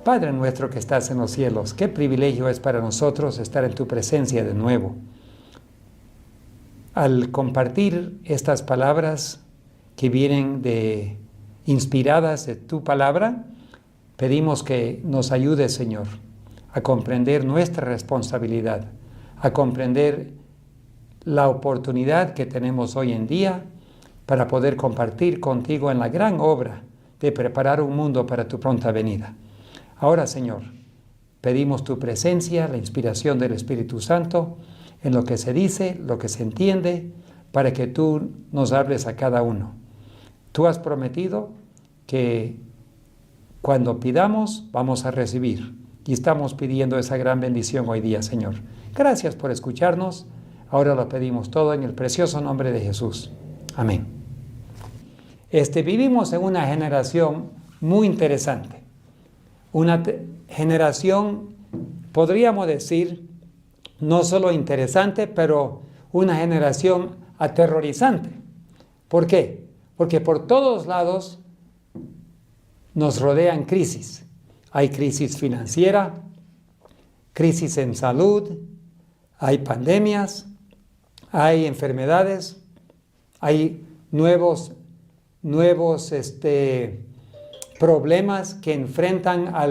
Padre nuestro que estás en los cielos, qué privilegio es para nosotros estar en tu presencia de nuevo. Al compartir estas palabras que vienen inspiradas de tu palabra, pedimos que nos ayudes, Señor, a comprender nuestra responsabilidad, a comprender la oportunidad que tenemos hoy en día para poder compartir contigo en la gran obra de preparar un mundo para tu pronta venida. Ahora, Señor, pedimos tu presencia, la inspiración del Espíritu Santo, en lo que se dice, lo que se entiende, para que tú nos hables a cada uno. Tú has prometido que cuando pidamos, vamos a recibir. Y estamos pidiendo esa gran bendición hoy día, Señor. Gracias por escucharnos. Ahora lo pedimos todo en el precioso nombre de Jesús. Amén. Vivimos en una generación muy interesante. Una generación, podríamos decir, no solo interesante, pero una generación aterrorizante. ¿Por qué? Porque por todos lados nos rodean crisis. Hay crisis financiera, crisis en salud, hay pandemias, hay enfermedades, hay nuevos problemas que enfrentan a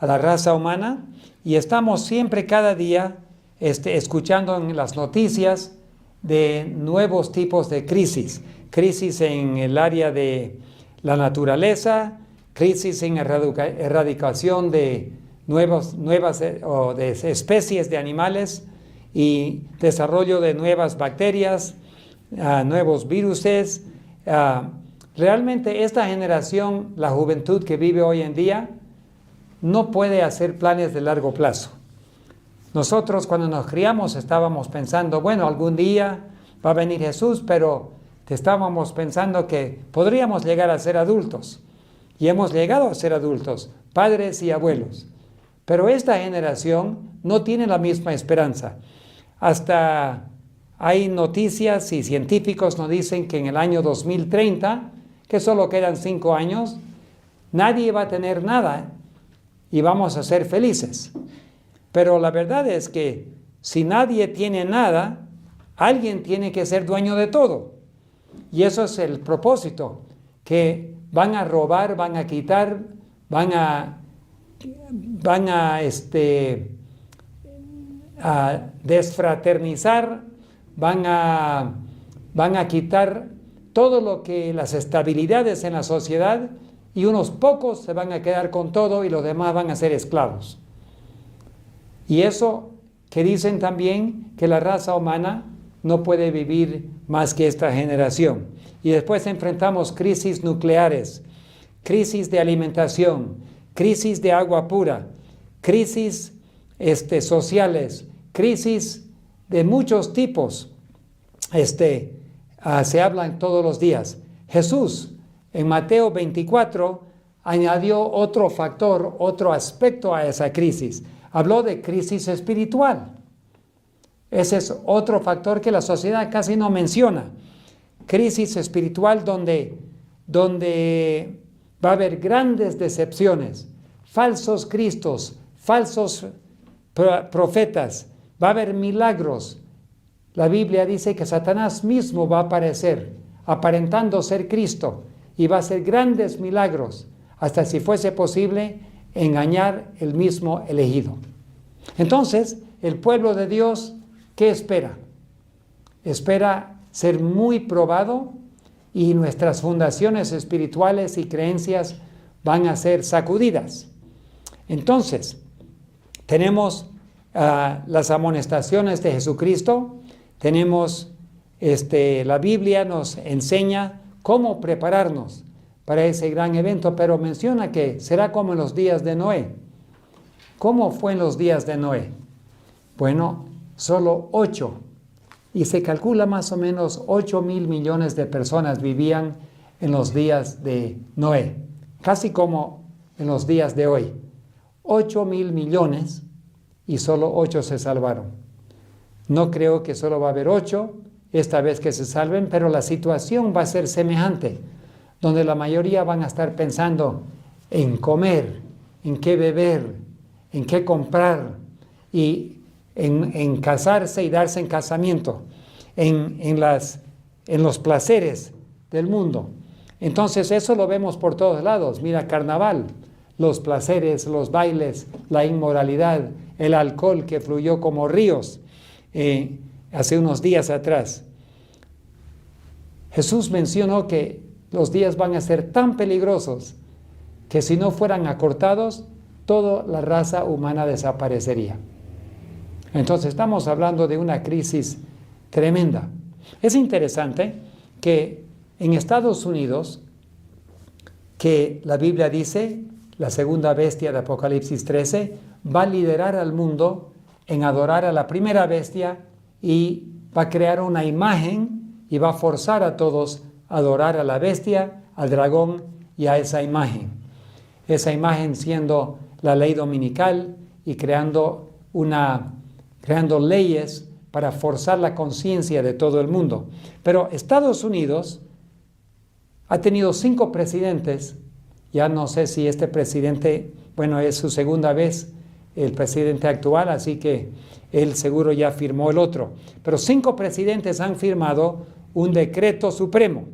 la raza humana, y estamos siempre, cada día, escuchando en las noticias de nuevos tipos de crisis. Crisis en el área de la naturaleza, crisis en erradicación de nuevas de especies de animales y desarrollo de nuevas bacterias, nuevos viruses. Realmente esta generación, la juventud que vive hoy en día, no puede hacer planes de largo plazo. Nosotros cuando nos criamos estábamos pensando, bueno, algún día va a venir Jesús, pero estábamos pensando que podríamos llegar a ser adultos. Y hemos llegado a ser adultos, padres y abuelos. Pero esta generación no tiene la misma esperanza. Hasta hay noticias y científicos nos dicen que en el año 2030, que solo quedan 5 años, nadie va a tener nada y vamos a ser felices. Pero la verdad es que si nadie tiene nada, alguien tiene que ser dueño de todo. Y eso es el propósito, que van a robar, van a quitar, van a desfraternizar, van a quitar todo lo que las estabilidades en la sociedad, y unos pocos se van a quedar con todo y los demás van a ser esclavos. Y eso que dicen también que la raza humana no puede vivir más que esta generación. Y después enfrentamos crisis nucleares, crisis de alimentación, crisis de agua pura, crisis sociales, crisis de muchos tipos. Se hablan todos los días. Jesús, en Mateo 24, añadió otro factor, otro aspecto a esa crisis. Habló de crisis espiritual. Ese es otro factor que la sociedad casi no menciona. Crisis espiritual donde va a haber grandes decepciones, falsos cristos, falsos profetas, va a haber milagros. La Biblia dice que Satanás mismo va a aparecer aparentando ser Cristo y va a hacer grandes milagros, hasta si fuese posible engañar el mismo elegido. Entonces, el pueblo de Dios, ¿qué espera? Espera ser muy probado, y nuestras fundaciones espirituales y creencias van a ser sacudidas. Entonces, tenemos las amonestaciones de Jesucristo, tenemos la Biblia nos enseña cómo prepararnos para ese gran evento, pero menciona que será como en los días de Noé. ¿Cómo fue en los días de Noé? Bueno, solo 8, y se calcula más o menos 8,000 millones de personas vivían en los días de Noé, casi como en los días de hoy. 8,000 millones y solo 8 se salvaron. No creo que solo va a haber 8 esta vez que se salven, pero la situación va a ser semejante, donde la mayoría van a estar pensando en comer, en qué beber, en qué comprar, y en casarse y darse en casamiento, en los placeres del mundo. Entonces eso lo vemos por todos lados. Mira, carnaval, los placeres, los bailes, la inmoralidad, el alcohol que fluyó como ríos hace unos días atrás. Jesús mencionó que los días van a ser tan peligrosos que si no fueran acortados, toda la raza humana desaparecería. Entonces estamos hablando de una crisis tremenda. Es interesante que en Estados Unidos, que la Biblia dice, la segunda bestia de Apocalipsis 13, va a liderar al mundo en adorar a la primera bestia y va a crear una imagen y va a forzar a todos a adorar a la bestia, al dragón y a esa imagen. Esa imagen siendo la ley dominical y creando leyes para forzar la conciencia de todo el mundo. Pero Estados Unidos ha tenido 5 presidentes. Ya no sé si este presidente, bueno, es su segunda vez el presidente actual, así que él seguro ya firmó el otro. Pero 5 presidentes han firmado un decreto supremo.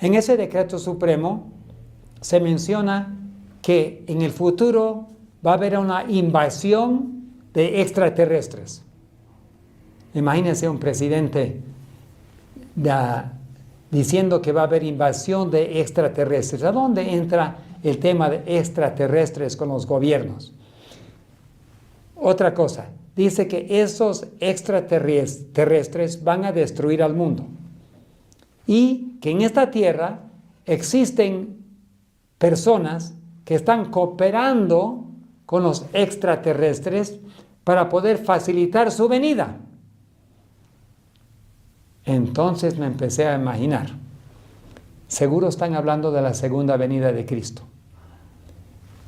En ese decreto supremo se menciona que en el futuro va a haber una invasión de extraterrestres. Imagínense un presidente diciendo que va a haber invasión de extraterrestres. ¿A dónde entra el tema de extraterrestres con los gobiernos? Otra cosa, dice que esos extraterrestres van a destruir al mundo y que en esta tierra existen personas que están cooperando con los extraterrestres para poder facilitar su venida. Entonces me empecé a imaginar, seguro están hablando de la segunda venida de Cristo,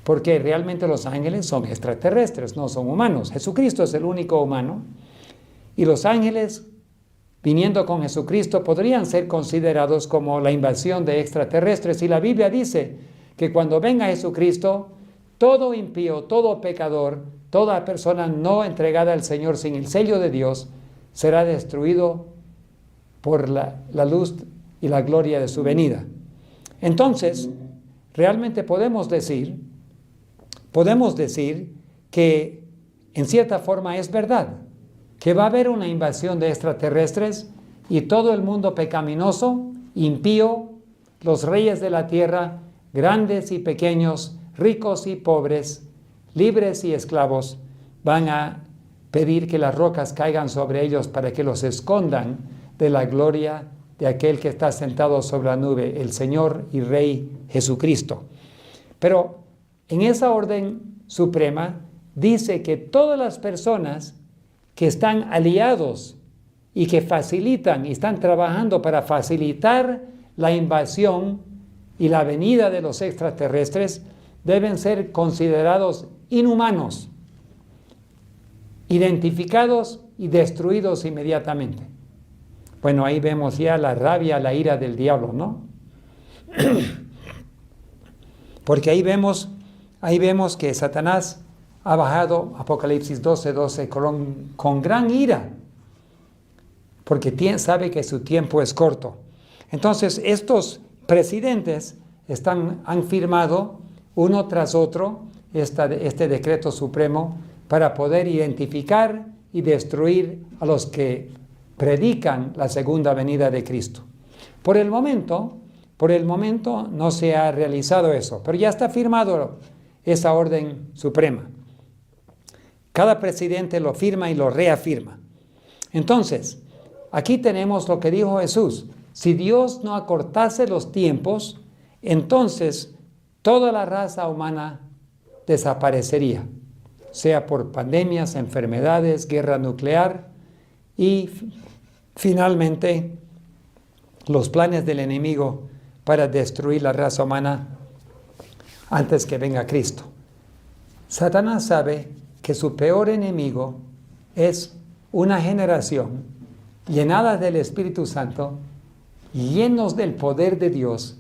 porque realmente los ángeles son extraterrestres, no son humanos. Jesucristo es el único humano, y los ángeles, viniendo con Jesucristo, podrían ser considerados como la invasión de extraterrestres. Y la Biblia dice que cuando venga Jesucristo, todo impío, todo pecador, toda persona no entregada al Señor sin el sello de Dios, será destruido por la luz y la gloria de su venida. Entonces, realmente podemos decir que en cierta forma es verdad, que va a haber una invasión de extraterrestres y todo el mundo pecaminoso, impío, los reyes de la tierra, grandes y pequeños, ricos y pobres, libres y esclavos, van a pedir que las rocas caigan sobre ellos para que los escondan de la gloria de aquel que está sentado sobre la nube, el Señor y Rey Jesucristo. Pero en esa orden suprema dice que todas las personas que están aliados y que facilitan y están trabajando para facilitar la invasión y la venida de los extraterrestres deben ser considerados inhumanos, identificados y destruidos inmediatamente. Bueno, ahí vemos ya la rabia, la ira del diablo, ¿no? Porque ahí vemos que Satanás ha bajado, Apocalipsis 12:12, con gran ira, porque sabe que su tiempo es corto. Entonces, estos presidentes han firmado uno tras otro este decreto supremo para poder identificar y destruir a los que predican la segunda venida de Cristo. Por el momento no se ha realizado eso, pero ya está firmado esa orden suprema. Cada presidente lo firma y lo reafirma. Entonces, aquí tenemos lo que dijo Jesús. Si Dios no acortase los tiempos, entonces toda la raza humana desaparecería, sea por pandemias, enfermedades, guerra nuclear y finalmente los planes del enemigo para destruir la raza humana antes que venga Cristo. Satanás sabe que su peor enemigo es una generación llenada del Espíritu Santo, llenos del poder de Dios,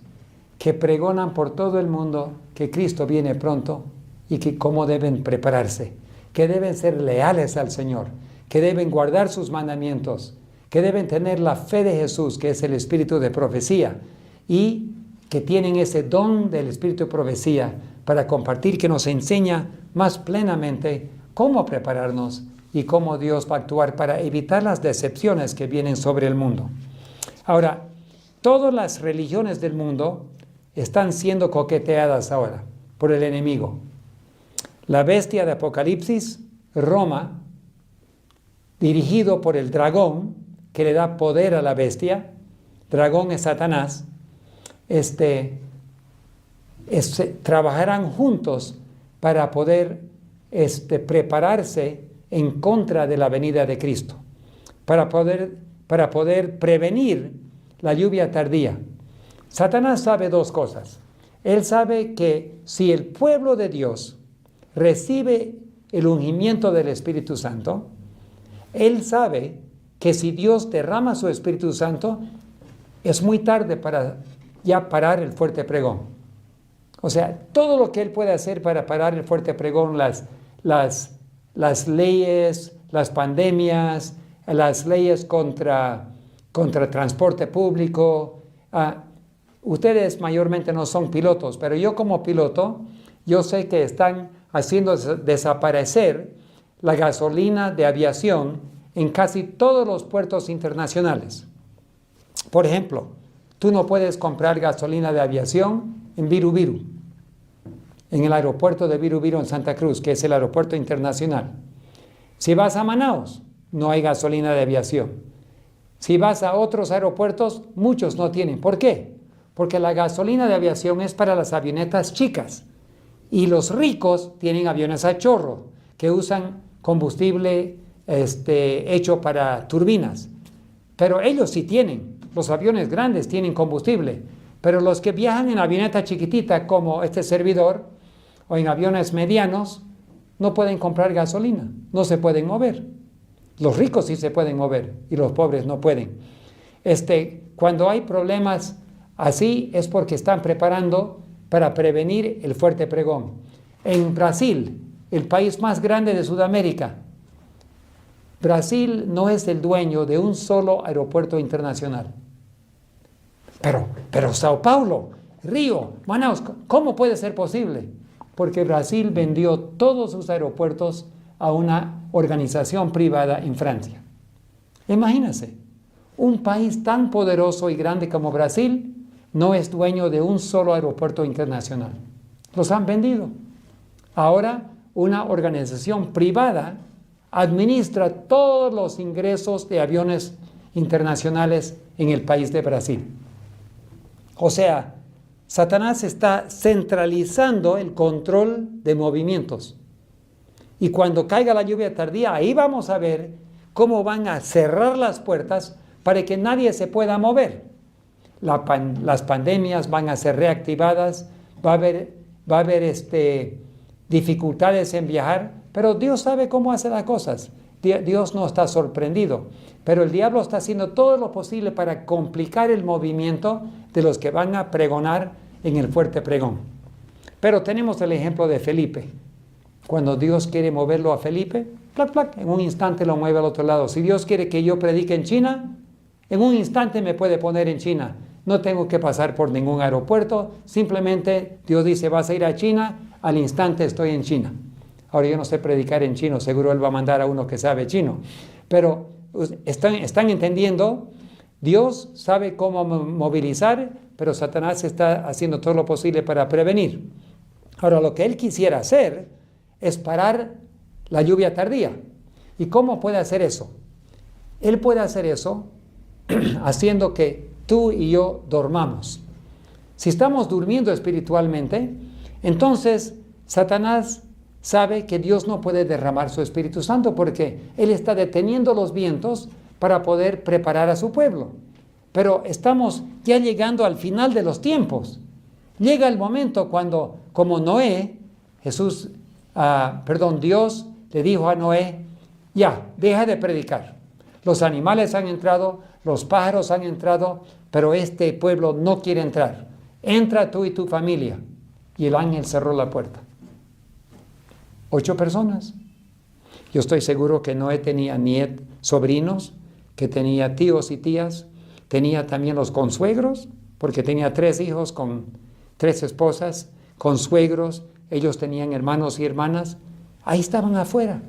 que pregonan por todo el mundo que Cristo viene pronto y que cómo deben prepararse, que deben ser leales al Señor, que deben guardar sus mandamientos, que deben tener la fe de Jesús, que es el espíritu de profecía, y que tienen ese don del espíritu de profecía para compartir, que nos enseña más plenamente cómo prepararnos y cómo Dios va a actuar para evitar las decepciones que vienen sobre el mundo. Ahora, todas las religiones del mundo están siendo coqueteadas ahora por el enemigo. La bestia de Apocalipsis, Roma, dirigido por el dragón, que le da poder a la bestia, dragón es Satanás, trabajarán juntos para poder prepararse en contra de la venida de Cristo, para poder prevenir la lluvia tardía. Satanás sabe dos cosas. Él sabe que si el pueblo de Dios recibe el ungimiento del Espíritu Santo, él sabe que si Dios derrama su Espíritu Santo, es muy tarde para ya parar el fuerte pregón. O sea, todo lo que él puede hacer para parar el fuerte pregón, las leyes, las pandemias, las leyes contra transporte público. Ustedes mayormente no son pilotos, pero yo como piloto, yo sé que están haciendo desaparecer la gasolina de aviación en casi todos los puertos internacionales. Por ejemplo, tú no puedes comprar gasolina de aviación en Viru Viru, en el aeropuerto de Viru Viru en Santa Cruz, que es el aeropuerto internacional. Si vas a Manaus, no hay gasolina de aviación. Si vas a otros aeropuertos, muchos no tienen. ¿Por qué? Porque la gasolina de aviación es para las avionetas chicas y los ricos tienen aviones a chorro que usan combustible hecho para turbinas. Pero ellos sí tienen, los aviones grandes tienen combustible, pero los que viajan en avioneta chiquitita como este servidor o en aviones medianos no pueden comprar gasolina, no se pueden mover. Los ricos sí se pueden mover y los pobres no pueden. Cuando hay problemas así es porque están preparando para prevenir el fuerte pregón. En Brasil, el país más grande de Sudamérica, Brasil no es el dueño de un solo aeropuerto internacional. Pero Sao Paulo, Río, Manaus, ¿cómo puede ser posible? Porque Brasil vendió todos sus aeropuertos a una organización privada en Francia. Imagínense, un país tan poderoso y grande como Brasil no es dueño de un solo aeropuerto internacional. Los han vendido. Ahora una organización privada administra todos los ingresos de aviones internacionales en el país de Brasil. O sea, Satanás está centralizando el control de movimientos. Y cuando caiga la lluvia tardía, ahí vamos a ver cómo van a cerrar las puertas para que nadie se pueda mover. Las pandemias van a ser reactivadas, va a haber dificultades en viajar, pero Dios sabe cómo hace las cosas. Dios no está sorprendido, pero el diablo está haciendo todo lo posible para complicar el movimiento de los que van a pregonar en el fuerte pregón. Pero tenemos el ejemplo de Felipe. Cuando Dios quiere moverlo a Felipe, plac, plac, en un instante lo mueve al otro lado. Si Dios quiere que yo predique en China, en un instante me puede poner en China. No tengo que pasar por ningún aeropuerto, simplemente Dios dice, vas a ir a China, al instante estoy en China. Ahora yo no sé predicar en chino, seguro Él va a mandar a uno que sabe chino. Pero están entendiendo, Dios sabe cómo movilizar, pero Satanás está haciendo todo lo posible para prevenir. Ahora lo que Él quisiera hacer es parar la lluvia tardía. ¿Y cómo puede hacer eso? Él puede hacer eso haciendo que tú y yo dormamos. Si estamos durmiendo espiritualmente, entonces Satanás sabe que Dios no puede derramar su Espíritu Santo porque Él está deteniendo los vientos para poder preparar a su pueblo. Pero estamos ya llegando al final de los tiempos. Llega el momento cuando, como Noé, Dios le dijo a Noé, ya, deja de predicar. Los animales han entrado, los pájaros han entrado, pero este pueblo no quiere entrar. Entra tú y tu familia. Y el ángel cerró la puerta. 8 personas. Yo estoy seguro que Noé tenía sobrinos, que tenía tíos y tías, tenía también los consuegros, porque tenía 3 hijos con 3 esposas, consuegros, ellos tenían hermanos y hermanas, ahí estaban afuera,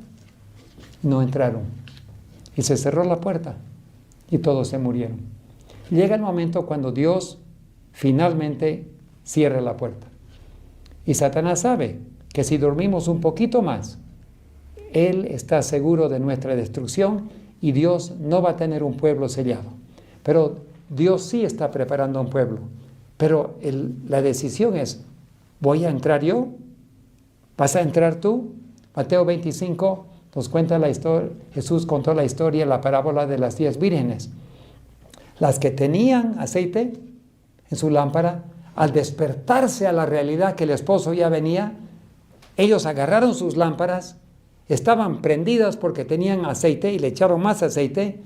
no entraron, y se cerró la puerta, y todos se murieron. Llega el momento cuando Dios finalmente cierra la puerta, y Satanás sabe que si dormimos un poquito más, él está seguro de nuestra destrucción y Dios no va a tener un pueblo sellado. Pero Dios sí está preparando un pueblo. Pero la decisión es, ¿voy a entrar yo? ¿Vas a entrar tú? Mateo 25 nos cuenta la historia, Jesús contó la historia, la parábola de las 10 vírgenes. Las que tenían aceite en su lámpara, al despertarse a la realidad que el esposo ya venía, ellos agarraron sus lámparas, estaban prendidas porque tenían aceite y le echaron más aceite.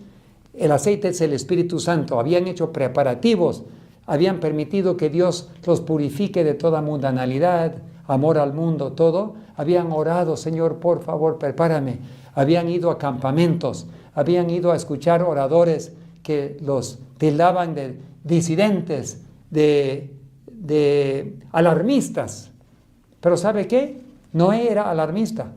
El aceite es el Espíritu Santo. Habían hecho preparativos, habían permitido que Dios los purifique de toda mundanalidad, amor al mundo, todo. Habían orado, Señor, por favor, prepárame. Habían ido a campamentos, habían ido a escuchar oradores que los tildaban de disidentes, de alarmistas. Pero ¿sabe qué? Noé era alarmista.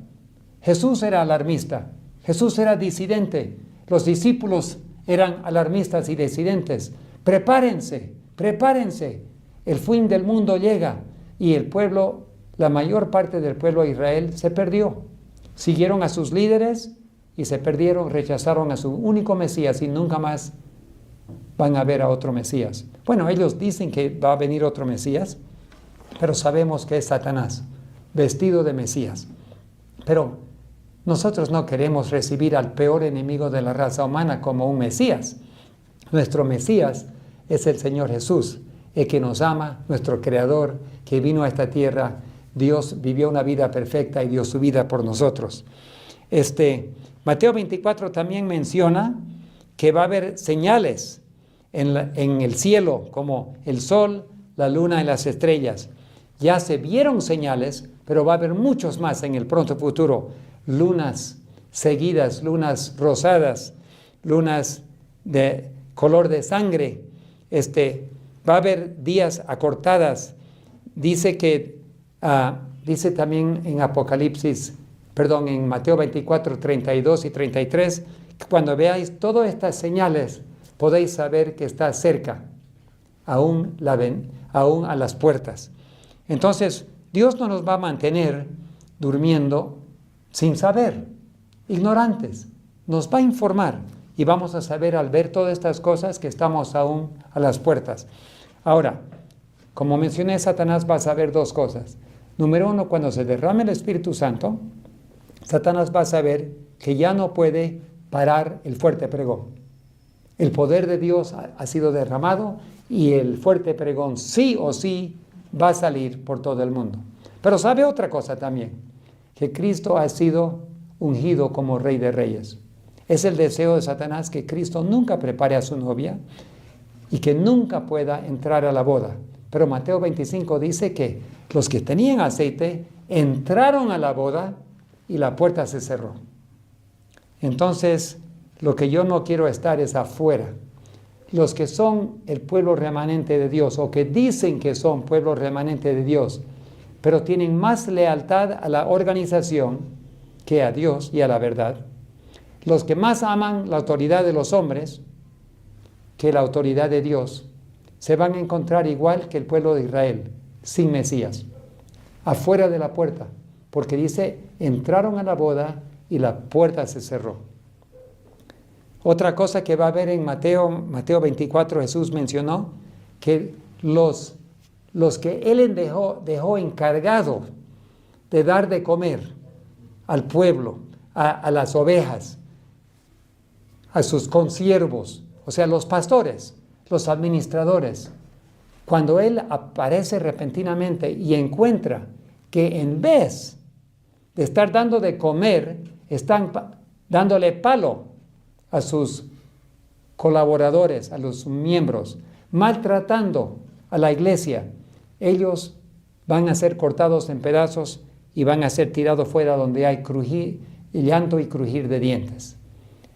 Jesús era alarmista. Jesús era disidente. Los discípulos eran alarmistas y disidentes. Prepárense, prepárense. El fin del mundo llega. Y el pueblo, la mayor parte del pueblo de Israel se perdió. Siguieron a sus líderes y se perdieron, rechazaron a su único Mesías y nunca más van a ver a otro Mesías. Bueno, ellos dicen que va a venir otro Mesías, pero sabemos que es Satanás, vestido de Mesías. Pero nosotros no queremos recibir al peor enemigo de la raza humana como un Mesías. Nuestro Mesías es el Señor Jesús, el que nos ama, nuestro Creador, que vino a esta tierra. Dios vivió una vida perfecta y dio su vida por nosotros. Mateo 24 también menciona que va a haber señales en el cielo, como el sol, la luna y las estrellas. Ya se vieron señales, pero va a haber muchos más en el pronto futuro. Lunas seguidas, lunas rosadas, lunas de color de sangre. Va a haber días acortadas. Dice también en en Mateo 24, 32 y 33, que cuando veáis todas estas señales, podéis saber que está cerca, aún a las puertas. Entonces, Dios no nos va a mantener durmiendo sin saber, ignorantes. Nos va a informar y vamos a saber al ver todas estas cosas que estamos aún a las puertas. Ahora, como mencioné, Satanás va a saber 2 cosas. Número 1, cuando se derrame el Espíritu Santo, Satanás va a saber que ya no puede parar el fuerte pregón. El poder de Dios ha sido derramado y el fuerte pregón sí o sí va a salir por todo el mundo. Pero sabe otra cosa también, que Cristo ha sido ungido como Rey de Reyes. Es el deseo de Satanás que Cristo nunca prepare a su novia y que nunca pueda entrar a la boda. Pero Mateo 25 dice que los que tenían aceite entraron a la boda y la puerta se cerró. Entonces, lo que yo no quiero estar es afuera. Los que son el pueblo remanente de Dios, o que dicen que son pueblo remanente de Dios, pero tienen más lealtad a la organización que a Dios y a la verdad. Los que más aman la autoridad de los hombres que la autoridad de Dios, se van a encontrar igual que el pueblo de Israel, sin Mesías, afuera de la puerta, porque dice, entraron a la boda y la puerta se cerró. Otra cosa que va a haber en Mateo 24, Jesús mencionó que los que Él dejó encargado de dar de comer al pueblo, a las ovejas, a sus consiervos, o sea, los pastores, los administradores, cuando Él aparece repentinamente y encuentra que en vez de estar dando de comer, están dándole palo a sus colaboradores, a los miembros, maltratando a la iglesia, ellos van a ser cortados en pedazos y van a ser tirados fuera donde hay llanto y crujir de dientes.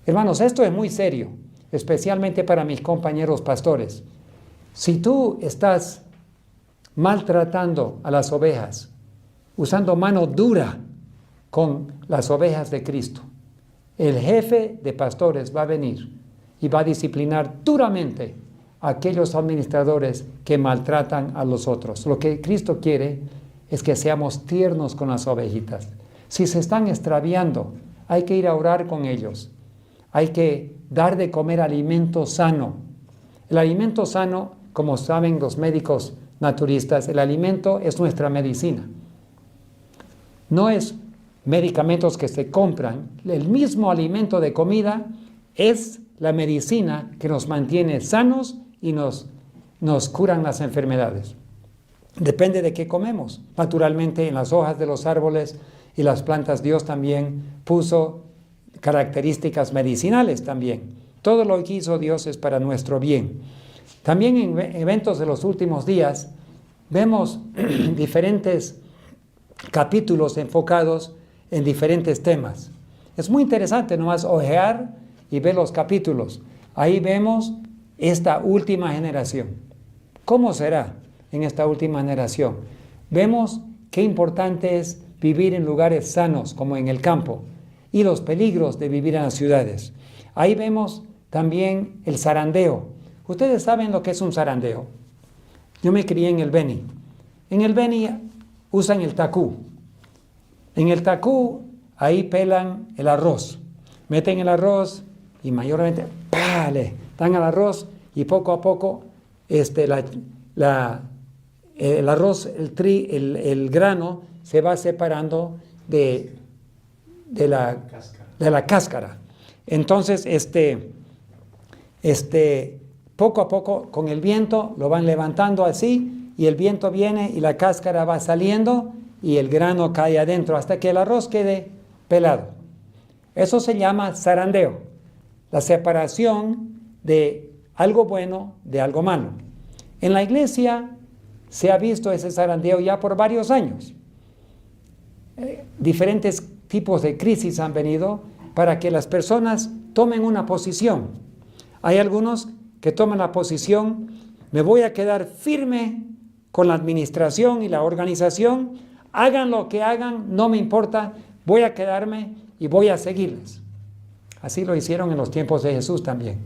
Hermanos, esto es muy serio, especialmente para mis compañeros pastores. Si tú estás maltratando a las ovejas, usando mano dura con las ovejas de Cristo, el jefe de pastores va a venir y va a disciplinar duramente a aquellos administradores que maltratan a los otros. Lo que Cristo quiere es que seamos tiernos con las ovejitas. Si se están extraviando, hay que ir a orar con ellos. Hay que dar de comer alimento sano. El alimento sano, como saben los médicos naturistas, el alimento es nuestra medicina. No es medicamentos que se compran. El mismo alimento de comida es la medicina que nos mantiene sanos y nos curan las enfermedades. Depende de qué comemos. Naturalmente, en las hojas de los árboles y las plantas Dios también puso características medicinales también. Todo lo que hizo Dios es para nuestro bien. También en eventos de los últimos días vemos diferentes capítulos enfocados en diferentes temas. Es muy interesante nomás ojear y ver los capítulos. Ahí vemos esta última generación. ¿Cómo será en esta última generación? Vemos qué importante es vivir en lugares sanos, como en el campo, y los peligros de vivir en las ciudades. Ahí vemos también el zarandeo. Ustedes saben lo que es un zarandeo. Yo me crié en el Beni. En el Beni usan el tacú. En el tacú, ahí pelan el arroz. Meten el arroz y mayormente le dan al arroz y poco a poco el arroz, el grano se va separando de la cáscara. Entonces, poco a poco con el viento lo van levantando así y el viento viene y la cáscara va saliendo y el grano cae adentro hasta que el arroz quede pelado. Eso se llama zarandeo, la separación de algo bueno de algo malo. En la iglesia se ha visto ese zarandeo ya por varios años. Diferentes tipos de crisis han venido para que las personas tomen una posición. Hay algunos que toman la posición, me voy a quedar firme con la administración y la organización, hagan lo que hagan, no me importa, voy a quedarme y voy a seguirles. Así lo hicieron en los tiempos de Jesús también.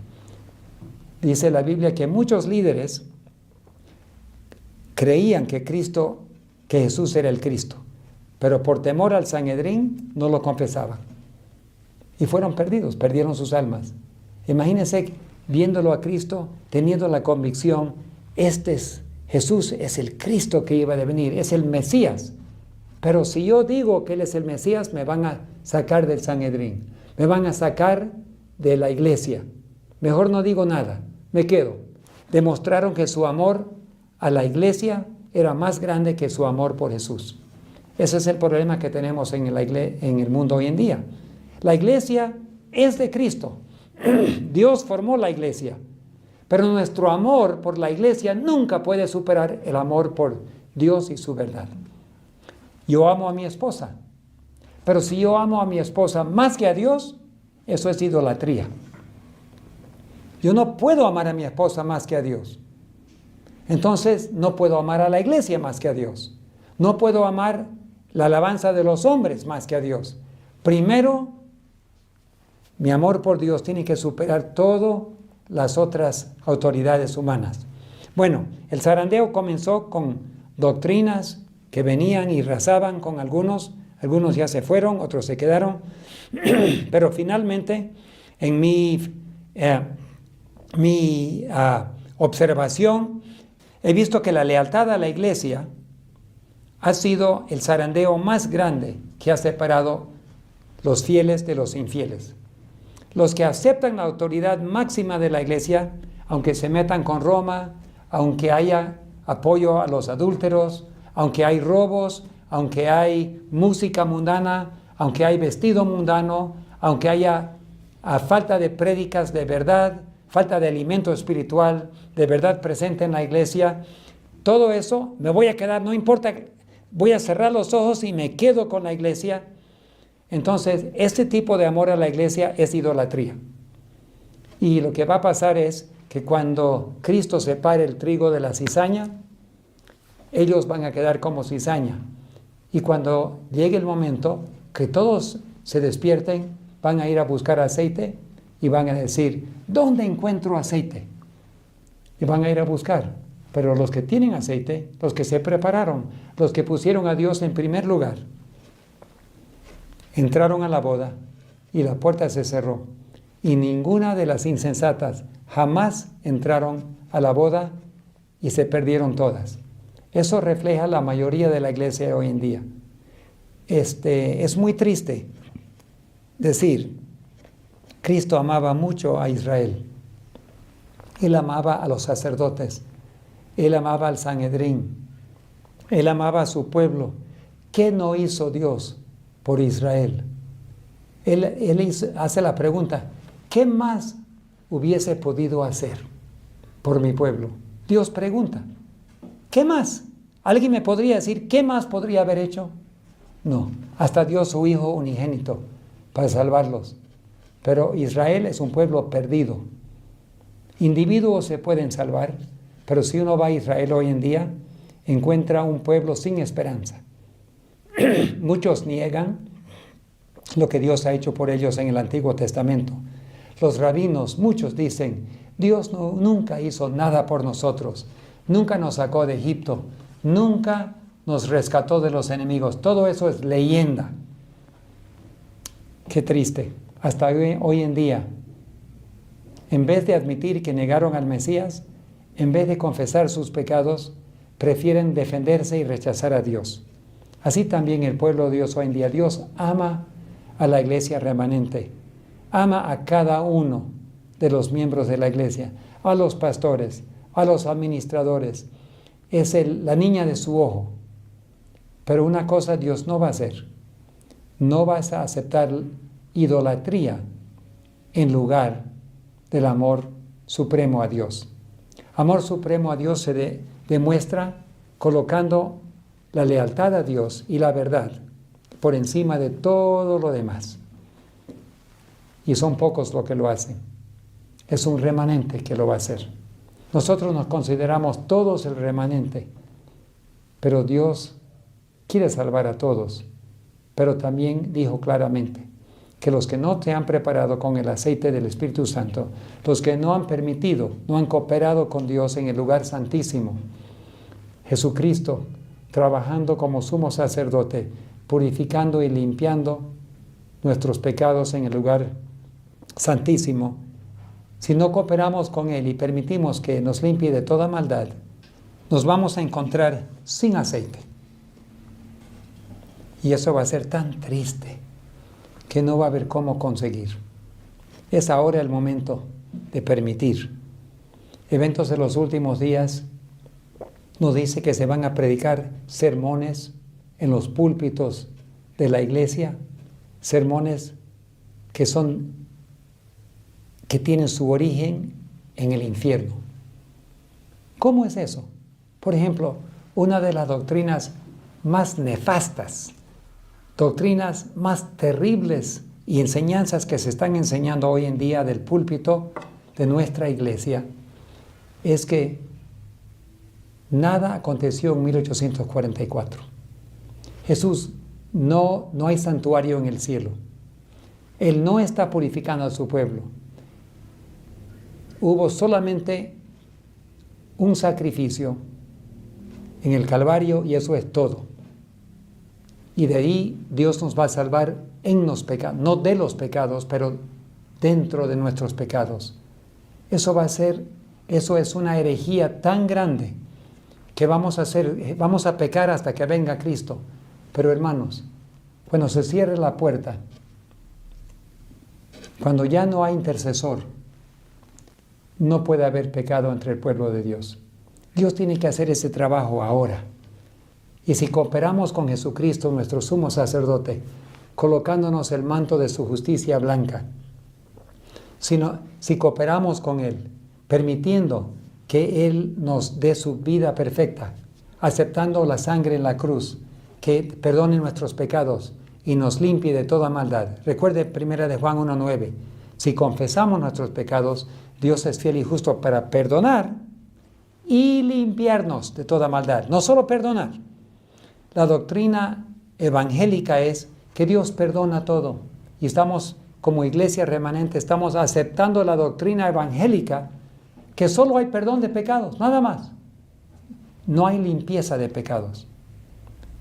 Dice la Biblia que muchos líderes creían que Jesús era el Cristo, pero por temor al Sanedrín no lo confesaban. Y fueron perdidos, perdieron sus almas. Imagínense viéndolo a Cristo, teniendo la convicción, Jesús es el Cristo que iba a venir, es el Mesías. Pero si yo digo que Él es el Mesías, me van a sacar del Sanedrín, me van a sacar de la iglesia. Mejor no digo nada, me quedo. Demostraron que su amor a la iglesia era más grande que su amor por Jesús. Ese es el problema que tenemos en el mundo hoy en día. La iglesia es de Cristo. Dios formó la iglesia. Pero nuestro amor por la iglesia nunca puede superar el amor por Dios y su verdad. Yo amo a mi esposa. Pero si yo amo a mi esposa más que a Dios, eso es idolatría. Yo no puedo amar a mi esposa más que a Dios. Entonces no puedo amar a la iglesia más que a Dios. No puedo amar la alabanza de los hombres más que a Dios. Primero, mi amor por Dios tiene que superar todas las otras autoridades humanas. Bueno, el zarandeo comenzó con doctrinas que venían y razaban con algunos ya se fueron, otros se quedaron, pero finalmente en mi observación he visto que la lealtad a la iglesia ha sido el zarandeo más grande que ha separado los fieles de los infieles. Los que aceptan la autoridad máxima de la iglesia, aunque se metan con Roma, aunque haya apoyo a los adúlteros, aunque hay robos, aunque hay música mundana, aunque hay vestido mundano, aunque haya falta de prédicas de verdad, falta de alimento espiritual de verdad presente en la iglesia, todo eso me voy a quedar, no importa voy a cerrar los ojos y me quedo con la iglesia, entonces este tipo de amor a la iglesia es idolatría. Y lo que va a pasar es que cuando Cristo separe el trigo de la cizaña, ellos van a quedar como cizaña. Y cuando llegue el momento que todos se despierten, van a ir a buscar aceite y van a decir, ¿dónde encuentro aceite? Y van a ir a buscar. Pero los que tienen aceite, los que se prepararon, los que pusieron a Dios en primer lugar, entraron a la boda y la puerta se cerró. Y ninguna de las insensatas jamás entraron a la boda y se perdieron todas. Eso refleja la mayoría de la iglesia hoy en día. Es muy triste decir, Cristo amaba mucho a Israel. Él amaba a los sacerdotes. Él amaba al Sanedrín. Él amaba a su pueblo. ¿Qué no hizo Dios por Israel? Él hace la pregunta, ¿qué más hubiese podido hacer por mi pueblo? Dios pregunta, ¿qué más? ¿Alguien me podría decir qué más podría haber hecho? No, hasta dio su Hijo unigénito para salvarlos. Pero Israel es un pueblo perdido. Individuos se pueden salvar, pero si uno va a Israel hoy en día, encuentra un pueblo sin esperanza. Muchos niegan lo que Dios ha hecho por ellos en el Antiguo Testamento. Los rabinos, muchos dicen, Dios nunca hizo nada por nosotros, nunca nos sacó de Egipto, nunca nos rescató de los enemigos. Todo eso es leyenda. Qué triste. Hasta hoy en día, en vez de admitir que negaron al Mesías, en vez de confesar sus pecados, prefieren defenderse y rechazar a Dios. Así también el pueblo de Dios hoy en día. Dios ama a la iglesia remanente, ama a cada uno de los miembros de la iglesia, a los pastores, a los administradores. Es la niña de su ojo. Pero una cosa Dios no va a hacer. No vas a aceptar idolatría en lugar del amor supremo a Dios. Amor supremo a Dios se demuestra colocando la lealtad a Dios y la verdad por encima de todo lo demás. Y son pocos los que lo hacen. Es un remanente que lo va a hacer. Nosotros nos consideramos todos el remanente, pero Dios quiere salvar a todos. Pero también dijo claramente que los que no te han preparado con el aceite del Espíritu Santo, los que no han permitido, no han cooperado con Dios en el lugar santísimo, Jesucristo trabajando como sumo sacerdote, purificando y limpiando nuestros pecados en el lugar santísimo, si no cooperamos con Él y permitimos que nos limpie de toda maldad, nos vamos a encontrar sin aceite. Y eso va a ser tan triste que no va a haber cómo conseguir. Es ahora el momento de permitir. Eventos de los últimos días nos dice que se van a predicar sermones en los púlpitos de la iglesia, sermones que tienen su origen en el infierno. ¿Cómo es eso? Por ejemplo, una de las doctrinas más nefastas, doctrinas más terribles y enseñanzas que se están enseñando hoy en día del púlpito de nuestra iglesia es que nada aconteció en 1844. Jesús, no hay santuario en el cielo. Él no está purificando a su pueblo. Hubo solamente un sacrificio en el Calvario y eso es todo. Y de ahí Dios nos va a salvar en los pecados, no de los pecados, pero dentro de nuestros pecados. Eso es una herejía tan grande que vamos a pecar hasta que venga Cristo. Pero hermanos, cuando se cierre la puerta, cuando ya no hay intercesor, no puede haber pecado entre el pueblo de Dios. Dios tiene que hacer ese trabajo ahora. Y si cooperamos con Jesucristo, nuestro sumo sacerdote, colocándonos el manto de su justicia blanca, si cooperamos con Él, permitiendo que Él nos dé su vida perfecta, aceptando la sangre en la cruz, que perdone nuestros pecados y nos limpie de toda maldad. Recuerde 1 de Juan 1:9. Si confesamos nuestros pecados, Dios es fiel y justo para perdonar y limpiarnos de toda maldad. No solo perdonar. La doctrina evangélica es que Dios perdona todo. Y estamos, como iglesia remanente, estamos aceptando la doctrina evangélica que solo hay perdón de pecados, nada más. No hay limpieza de pecados.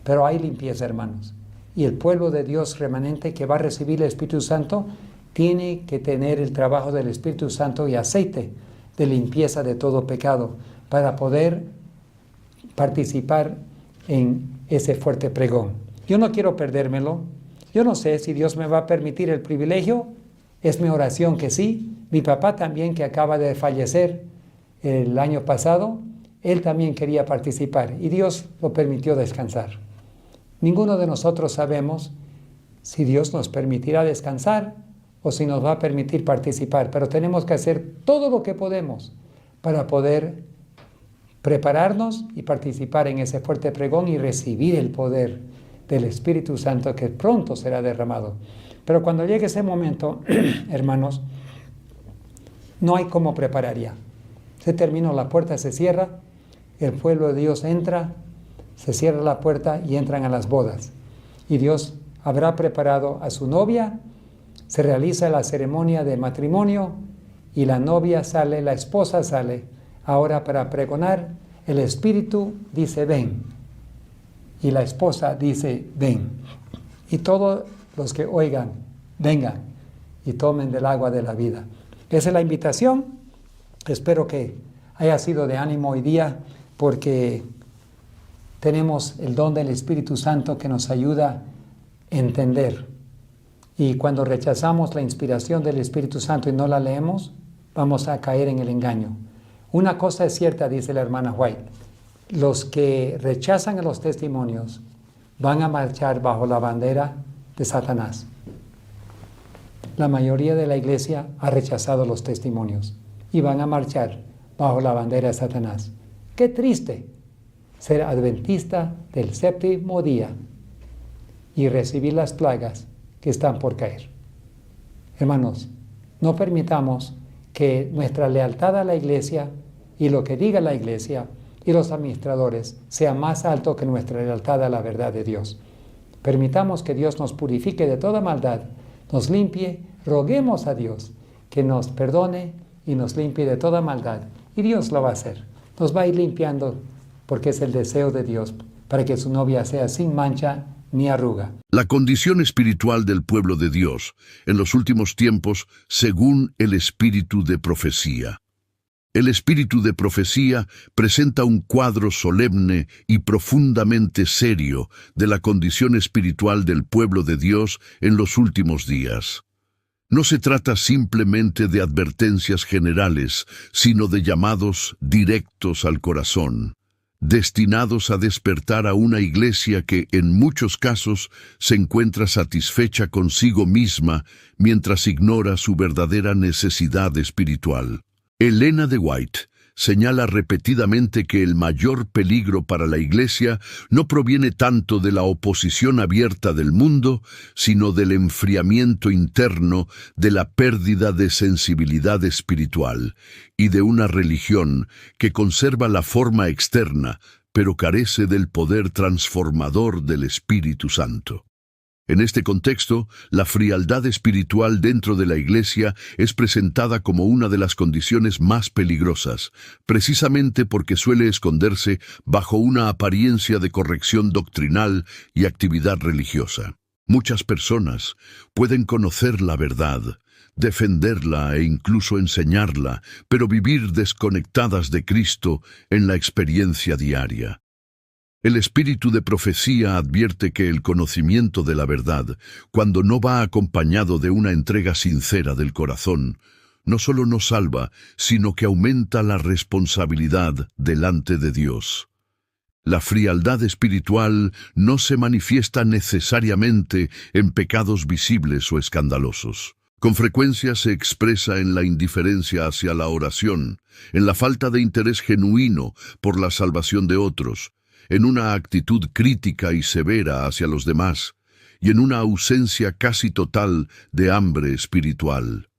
Pero hay limpieza, hermanos. Y el pueblo de Dios remanente que va a recibir el Espíritu Santo tiene que tener el trabajo del Espíritu Santo y aceite de limpieza de todo pecado para poder participar en ese fuerte pregón. Yo no quiero perdérmelo. Yo no sé si Dios me va a permitir el privilegio. Es mi oración que sí. Mi papá también, que acaba de fallecer el año pasado, él también quería participar y Dios lo permitió descansar. Ninguno de nosotros sabemos si Dios nos permitirá descansar o si nos va a permitir participar, pero tenemos que hacer todo lo que podemos para poder prepararnos y participar en ese fuerte pregón y recibir el poder del Espíritu Santo que pronto será derramado. Pero cuando llegue ese momento, hermanos, no hay cómo preparar ya. Se terminó, la puerta se cierra, el pueblo de Dios entra, se cierra la puerta y entran a las bodas. Y Dios habrá preparado a su novia, se realiza la ceremonia de matrimonio y la novia sale, la esposa sale. Ahora para pregonar, el Espíritu dice ven y la esposa dice ven. Y todos los que oigan, vengan y tomen del agua de la vida. Esa es la invitación. Espero que haya sido de ánimo hoy día porque tenemos el don del Espíritu Santo que nos ayuda a entender. Y cuando rechazamos la inspiración del Espíritu Santo y no la leemos, vamos a caer en el engaño. Una cosa es cierta, dice la hermana White, los que rechazan a los testimonios van a marchar bajo la bandera de Satanás. La mayoría de la iglesia ha rechazado los testimonios y van a marchar bajo la bandera de Satanás. ¡Qué triste! Ser adventista del séptimo día y recibir las plagas que están por caer. Hermanos, no permitamos que nuestra lealtad a la iglesia y lo que diga la iglesia y los administradores sea más alto que nuestra lealtad a la verdad de Dios. Permitamos que Dios nos purifique de toda maldad, nos limpie, roguemos a Dios que nos perdone y nos limpie de toda maldad. Y Dios lo va a hacer. Nos va a ir limpiando porque es el deseo de Dios para que su novia sea sin mancha ni arruga. La condición espiritual del pueblo de Dios en los últimos tiempos según el espíritu de profecía. El espíritu de profecía presenta un cuadro solemne y profundamente serio de la condición espiritual del pueblo de Dios en los últimos días. No se trata simplemente de advertencias generales, sino de llamados directos al corazón, destinados a despertar a una iglesia que, en muchos casos, se encuentra satisfecha consigo misma mientras ignora su verdadera necesidad espiritual. Elena de White señala repetidamente que el mayor peligro para la Iglesia no proviene tanto de la oposición abierta del mundo, sino del enfriamiento interno, de la pérdida de sensibilidad espiritual y de una religión que conserva la forma externa, pero carece del poder transformador del Espíritu Santo. En este contexto, la frialdad espiritual dentro de la Iglesia es presentada como una de las condiciones más peligrosas, precisamente porque suele esconderse bajo una apariencia de corrección doctrinal y actividad religiosa. Muchas personas pueden conocer la verdad, defenderla e incluso enseñarla, pero vivir desconectadas de Cristo en la experiencia diaria. El espíritu de profecía advierte que el conocimiento de la verdad, cuando no va acompañado de una entrega sincera del corazón, no solo nos salva, sino que aumenta la responsabilidad delante de Dios. La frialdad espiritual no se manifiesta necesariamente en pecados visibles o escandalosos. Con frecuencia se expresa en la indiferencia hacia la oración, en la falta de interés genuino por la salvación de otros, en una actitud crítica y severa hacia los demás, y en una ausencia casi total de hambre espiritual.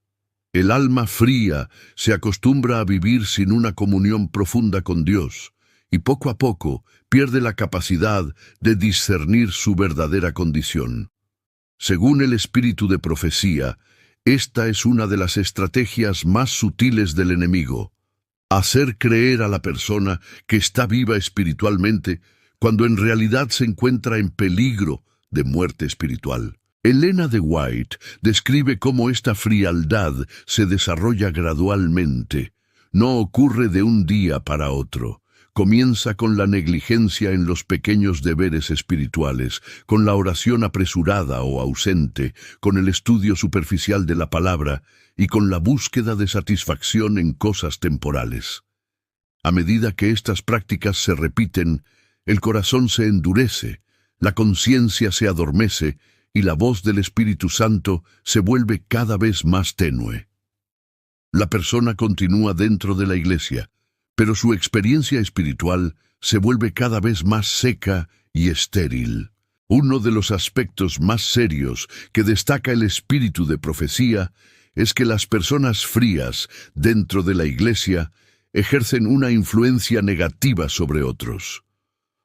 El alma fría se acostumbra a vivir sin una comunión profunda con Dios, y poco a poco pierde la capacidad de discernir su verdadera condición. Según el espíritu de profecía, esta es una de las estrategias más sutiles del enemigo: hacer creer a la persona que está viva espiritualmente cuando en realidad se encuentra en peligro de muerte espiritual. Elena de White describe cómo esta frialdad se desarrolla gradualmente. No ocurre de un día para otro. Comienza con la negligencia en los pequeños deberes espirituales, con la oración apresurada o ausente, con el estudio superficial de la palabra y con la búsqueda de satisfacción en cosas temporales. A medida que estas prácticas se repiten, el corazón se endurece, la conciencia se adormece y la voz del Espíritu Santo se vuelve cada vez más tenue. La persona continúa dentro de la iglesia, pero su experiencia espiritual se vuelve cada vez más seca y estéril. Uno de los aspectos más serios que destaca el espíritu de profecía es que las personas frías dentro de la iglesia ejercen una influencia negativa sobre otros.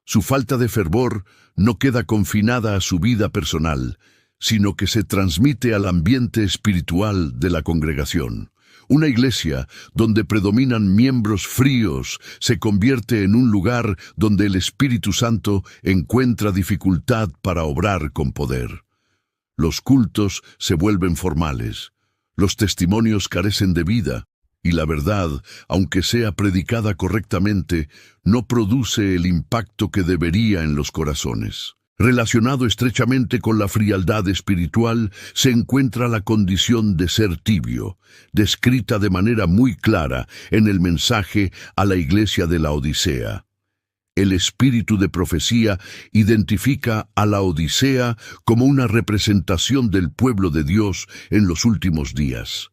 Su falta de fervor no queda confinada a su vida personal, sino que se transmite al ambiente espiritual de la congregación. Una iglesia donde predominan miembros fríos se convierte en un lugar donde el Espíritu Santo encuentra dificultad para obrar con poder. Los cultos se vuelven formales, los testimonios carecen de vida, y la verdad, aunque sea predicada correctamente, no produce el impacto que debería en los corazones. Relacionado estrechamente con la frialdad espiritual se encuentra la condición de ser tibio, descrita de manera muy clara en el mensaje a la iglesia de la Odisea. El espíritu de profecía identifica a la Odisea como una representación del pueblo de Dios en los últimos días.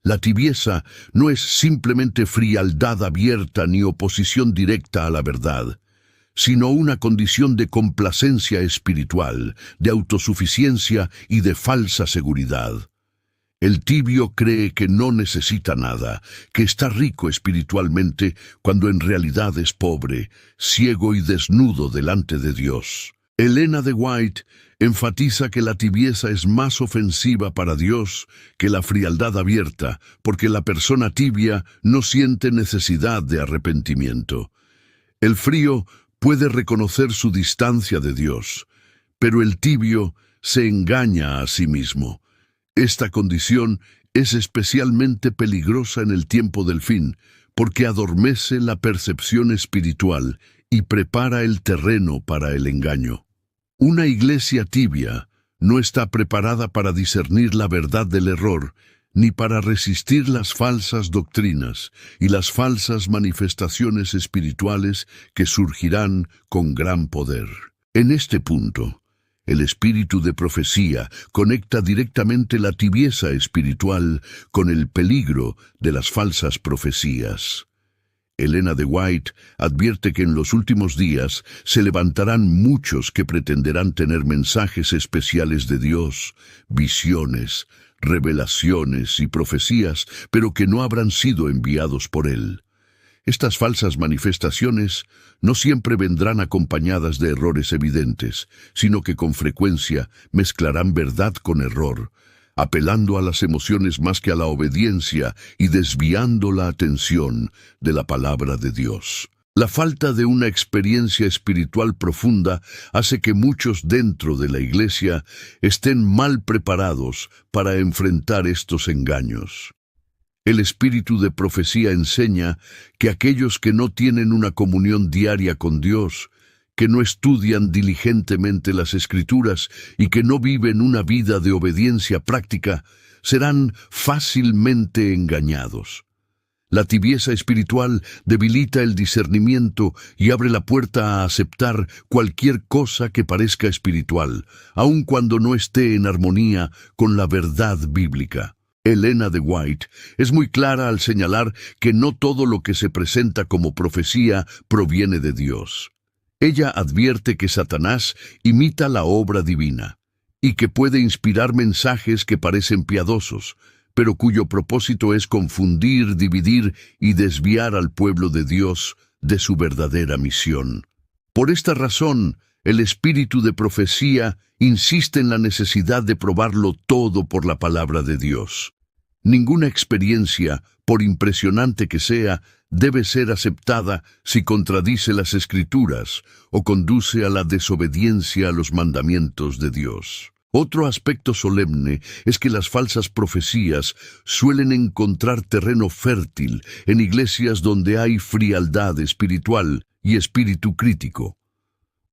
La tibieza no es simplemente frialdad abierta ni oposición directa a la verdad, sino una condición de complacencia espiritual, de autosuficiencia y de falsa seguridad. El tibio cree que no necesita nada, que está rico espiritualmente, cuando en realidad es pobre, ciego y desnudo delante de Dios. Elena de White enfatiza que la tibieza es más ofensiva para Dios que la frialdad abierta, porque la persona tibia no siente necesidad de arrepentimiento. El frío puede reconocer su distancia de Dios, pero el tibio se engaña a sí mismo. Esta condición es especialmente peligrosa en el tiempo del fin, porque adormece la percepción espiritual y prepara el terreno para el engaño. Una iglesia tibia no está preparada para discernir la verdad del error, ni para resistir las falsas doctrinas y las falsas manifestaciones espirituales que surgirán con gran poder. En este punto, el espíritu de profecía conecta directamente la tibieza espiritual con el peligro de las falsas profecías. Elena de White advierte que en los últimos días se levantarán muchos que pretenderán tener mensajes especiales de Dios, visiones, revelaciones y profecías, pero que no habrán sido enviados por Él. Estas falsas manifestaciones no siempre vendrán acompañadas de errores evidentes, sino que con frecuencia mezclarán verdad con error, apelando a las emociones más que a la obediencia y desviando la atención de la palabra de Dios. La falta de una experiencia espiritual profunda hace que muchos dentro de la iglesia estén mal preparados para enfrentar estos engaños. El espíritu de profecía enseña que aquellos que no tienen una comunión diaria con Dios, que no estudian diligentemente las Escrituras y que no viven una vida de obediencia práctica, serán fácilmente engañados. La tibieza espiritual debilita el discernimiento y abre la puerta a aceptar cualquier cosa que parezca espiritual, aun cuando no esté en armonía con la verdad bíblica. Elena de White es muy clara al señalar que no todo lo que se presenta como profecía proviene de Dios. Ella advierte que Satanás imita la obra divina y que puede inspirar mensajes que parecen piadosos, pero cuyo propósito es confundir, dividir y desviar al pueblo de Dios de su verdadera misión. Por esta razón, el espíritu de profecía insiste en la necesidad de probarlo todo por la palabra de Dios. Ninguna experiencia, por impresionante que sea, debe ser aceptada si contradice las Escrituras o conduce a la desobediencia a los mandamientos de Dios. Otro aspecto solemne es que las falsas profecías suelen encontrar terreno fértil en iglesias donde hay frialdad espiritual y espíritu crítico.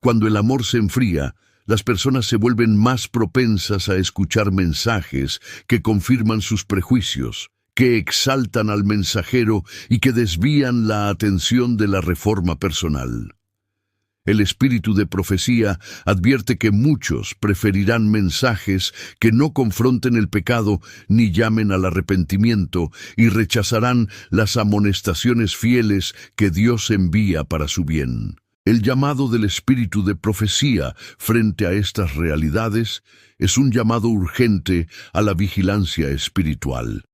Cuando el amor se enfría, las personas se vuelven más propensas a escuchar mensajes que confirman sus prejuicios, que exaltan al mensajero y que desvían la atención de la reforma personal. El espíritu de profecía advierte que muchos preferirán mensajes que no confronten el pecado ni llamen al arrepentimiento y rechazarán las amonestaciones fieles que Dios envía para su bien. El llamado del espíritu de profecía frente a estas realidades es un llamado urgente a la vigilancia espiritual.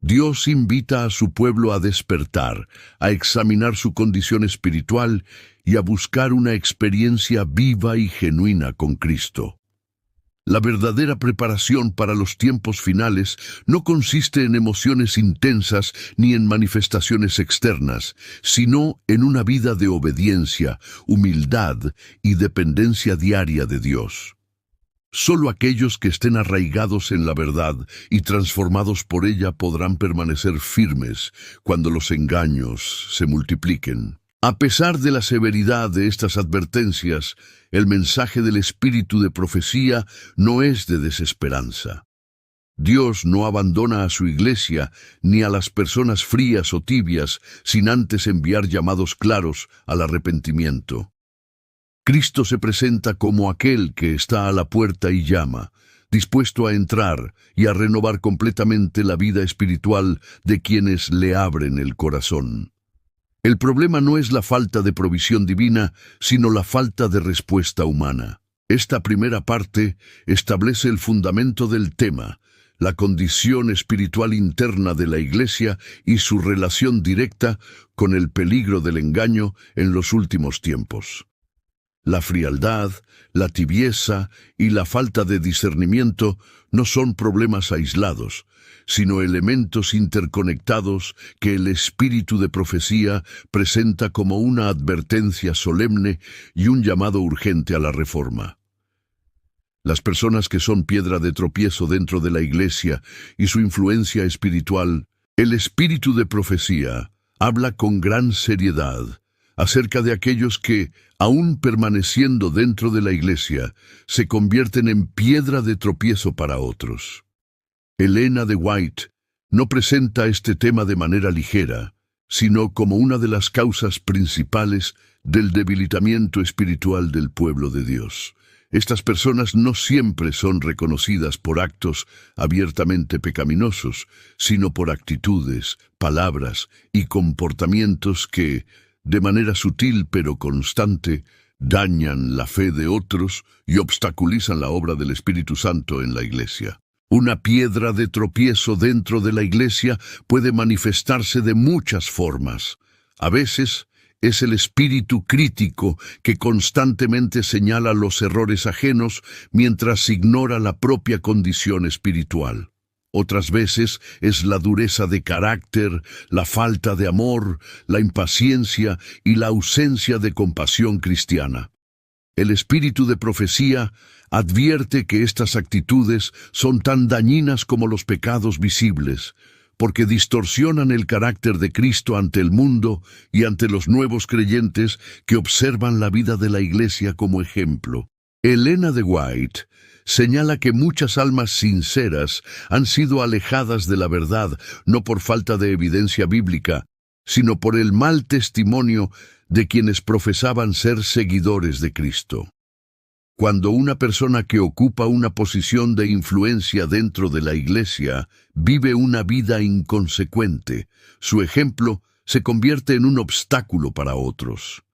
Dios invita a su pueblo a despertar, a examinar su condición espiritual y a buscar una experiencia viva y genuina con Cristo. La verdadera preparación para los tiempos finales no consiste en emociones intensas ni en manifestaciones externas, sino en una vida de obediencia, humildad y dependencia diaria de Dios. Solo aquellos que estén arraigados en la verdad y transformados por ella podrán permanecer firmes cuando los engaños se multipliquen. A pesar de la severidad de estas advertencias, el mensaje del espíritu de profecía no es de desesperanza. Dios no abandona a su iglesia ni a las personas frías o tibias sin antes enviar llamados claros al arrepentimiento. Cristo se presenta como aquel que está a la puerta y llama, dispuesto a entrar y a renovar completamente la vida espiritual de quienes le abren el corazón. El problema no es la falta de provisión divina, sino la falta de respuesta humana. Esta primera parte establece el fundamento del tema, la condición espiritual interna de la Iglesia y su relación directa con el peligro del engaño en los últimos tiempos. La frialdad, la tibieza y la falta de discernimiento no son problemas aislados, sino elementos interconectados que el espíritu de profecía presenta como una advertencia solemne y un llamado urgente a la reforma. Las personas que son piedra de tropiezo dentro de la Iglesia y su influencia espiritual, el espíritu de profecía habla con gran seriedad acerca de aquellos que, aún permaneciendo dentro de la Iglesia, se convierten en piedra de tropiezo para otros. Elena de White no presenta este tema de manera ligera, sino como una de las causas principales del debilitamiento espiritual del pueblo de Dios. Estas personas no siempre son reconocidas por actos abiertamente pecaminosos, sino por actitudes, palabras y comportamientos que, de manera sutil pero constante, dañan la fe de otros y obstaculizan la obra del Espíritu Santo en la Iglesia. Una piedra de tropiezo dentro de la Iglesia puede manifestarse de muchas formas. A veces es el espíritu crítico que constantemente señala los errores ajenos mientras ignora la propia condición espiritual. Otras veces es la dureza de carácter, la falta de amor, la impaciencia y la ausencia de compasión cristiana. El espíritu de profecía advierte que estas actitudes son tan dañinas como los pecados visibles, porque distorsionan el carácter de Cristo ante el mundo y ante los nuevos creyentes que observan la vida de la Iglesia como ejemplo. Elena de White señala que muchas almas sinceras han sido alejadas de la verdad, no por falta de evidencia bíblica, sino por el mal testimonio de quienes profesaban ser seguidores de Cristo. Cuando una persona que ocupa una posición de influencia dentro de la Iglesia vive una vida inconsecuente, su ejemplo se convierte en un obstáculo para otros.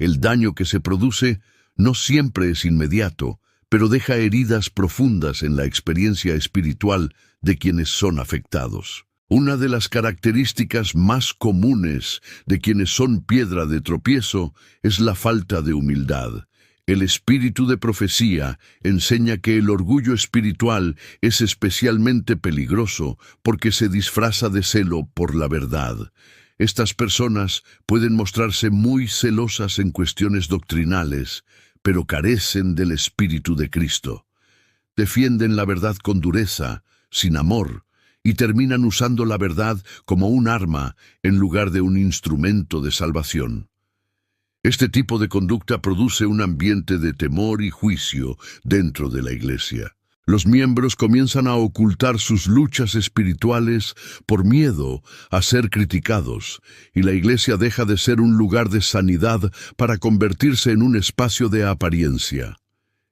El daño que se produce no siempre es inmediato, pero deja heridas profundas en la experiencia espiritual de quienes son afectados. Una de las características más comunes de quienes son piedra de tropiezo es la falta de humildad. El espíritu de profecía enseña que el orgullo espiritual es especialmente peligroso porque se disfraza de celo por la verdad. Estas personas pueden mostrarse muy celosas en cuestiones doctrinales, pero carecen del Espíritu de Cristo. Defienden la verdad con dureza, sin amor, y terminan usando la verdad como un arma en lugar de un instrumento de salvación. Este tipo de conducta produce un ambiente de temor y juicio dentro de la iglesia. Los miembros comienzan a ocultar sus luchas espirituales por miedo a ser criticados, y la iglesia deja de ser un lugar de sanidad para convertirse en un espacio de apariencia.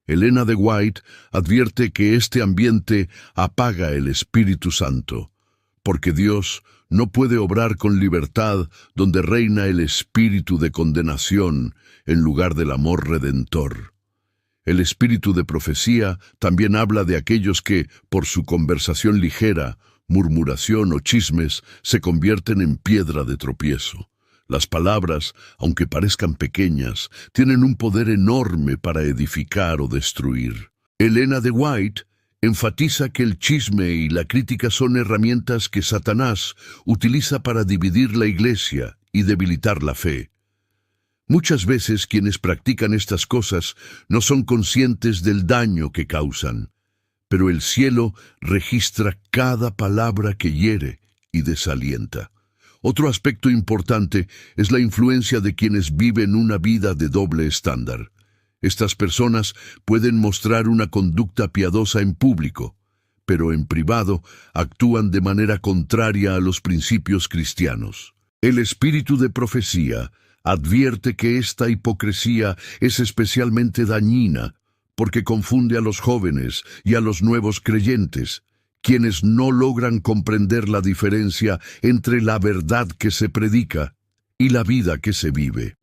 Elena de White advierte que este ambiente apaga el Espíritu Santo, porque Dios no puede obrar con libertad donde reina el espíritu de condenación en lugar del amor redentor. El espíritu de profecía también habla de aquellos que, por su conversación ligera, murmuración o chismes, se convierten en piedra de tropiezo. Las palabras, aunque parezcan pequeñas, tienen un poder enorme para edificar o destruir. Elena de White enfatiza que el chisme y la crítica son herramientas que Satanás utiliza para dividir la iglesia y debilitar la fe. Muchas veces quienes practican estas cosas no son conscientes del daño que causan, pero el cielo registra cada palabra que hiere y desalienta. Otro aspecto importante es la influencia de quienes viven una vida de doble estándar. Estas personas pueden mostrar una conducta piadosa en público, pero en privado actúan de manera contraria a los principios cristianos. El espíritu de profecía advierte que esta hipocresía es especialmente dañina porque confunde a los jóvenes y a los nuevos creyentes, quienes no logran comprender la diferencia entre la verdad que se predica y la vida que se vive.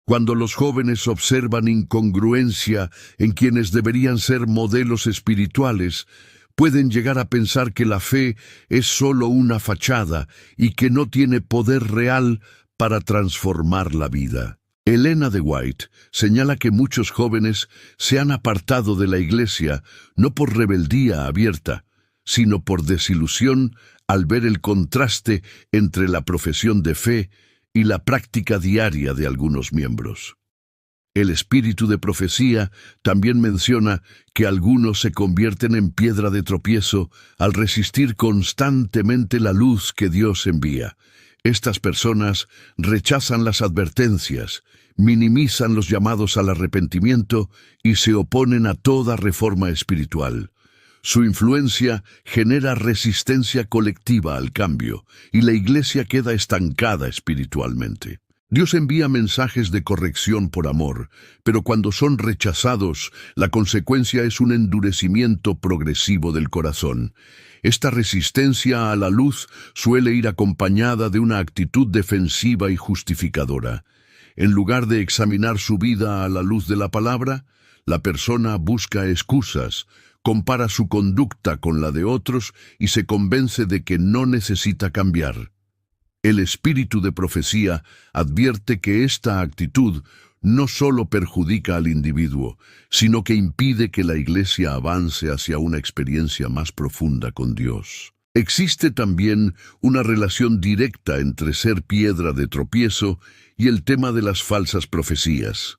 Cuando los jóvenes observan incongruencia en quienes deberían ser modelos espirituales, pueden llegar a pensar que la fe es solo una fachada y que no tiene poder real para transformar la vida. Elena de White señala que muchos jóvenes se han apartado de la iglesia no por rebeldía abierta, sino por desilusión al ver el contraste entre la profesión de fe y la práctica diaria de algunos miembros. El espíritu de profecía también menciona que algunos se convierten en piedra de tropiezo al resistir constantemente la luz que Dios envía. Estas personas rechazan las advertencias, minimizan los llamados al arrepentimiento y se oponen a toda reforma espiritual. Su influencia genera resistencia colectiva al cambio y la iglesia queda estancada espiritualmente. Dios envía mensajes de corrección por amor, pero cuando son rechazados, la consecuencia es un endurecimiento progresivo del corazón. Esta resistencia a la luz suele ir acompañada de una actitud defensiva y justificadora. En lugar de examinar su vida a la luz de la palabra, la persona busca excusas, compara su conducta con la de otros y se convence de que no necesita cambiar. El espíritu de profecía advierte que esta actitud no solo perjudica al individuo, sino que impide que la iglesia avance hacia una experiencia más profunda con Dios. Existe también una relación directa entre ser piedra de tropiezo y el tema de las falsas profecías.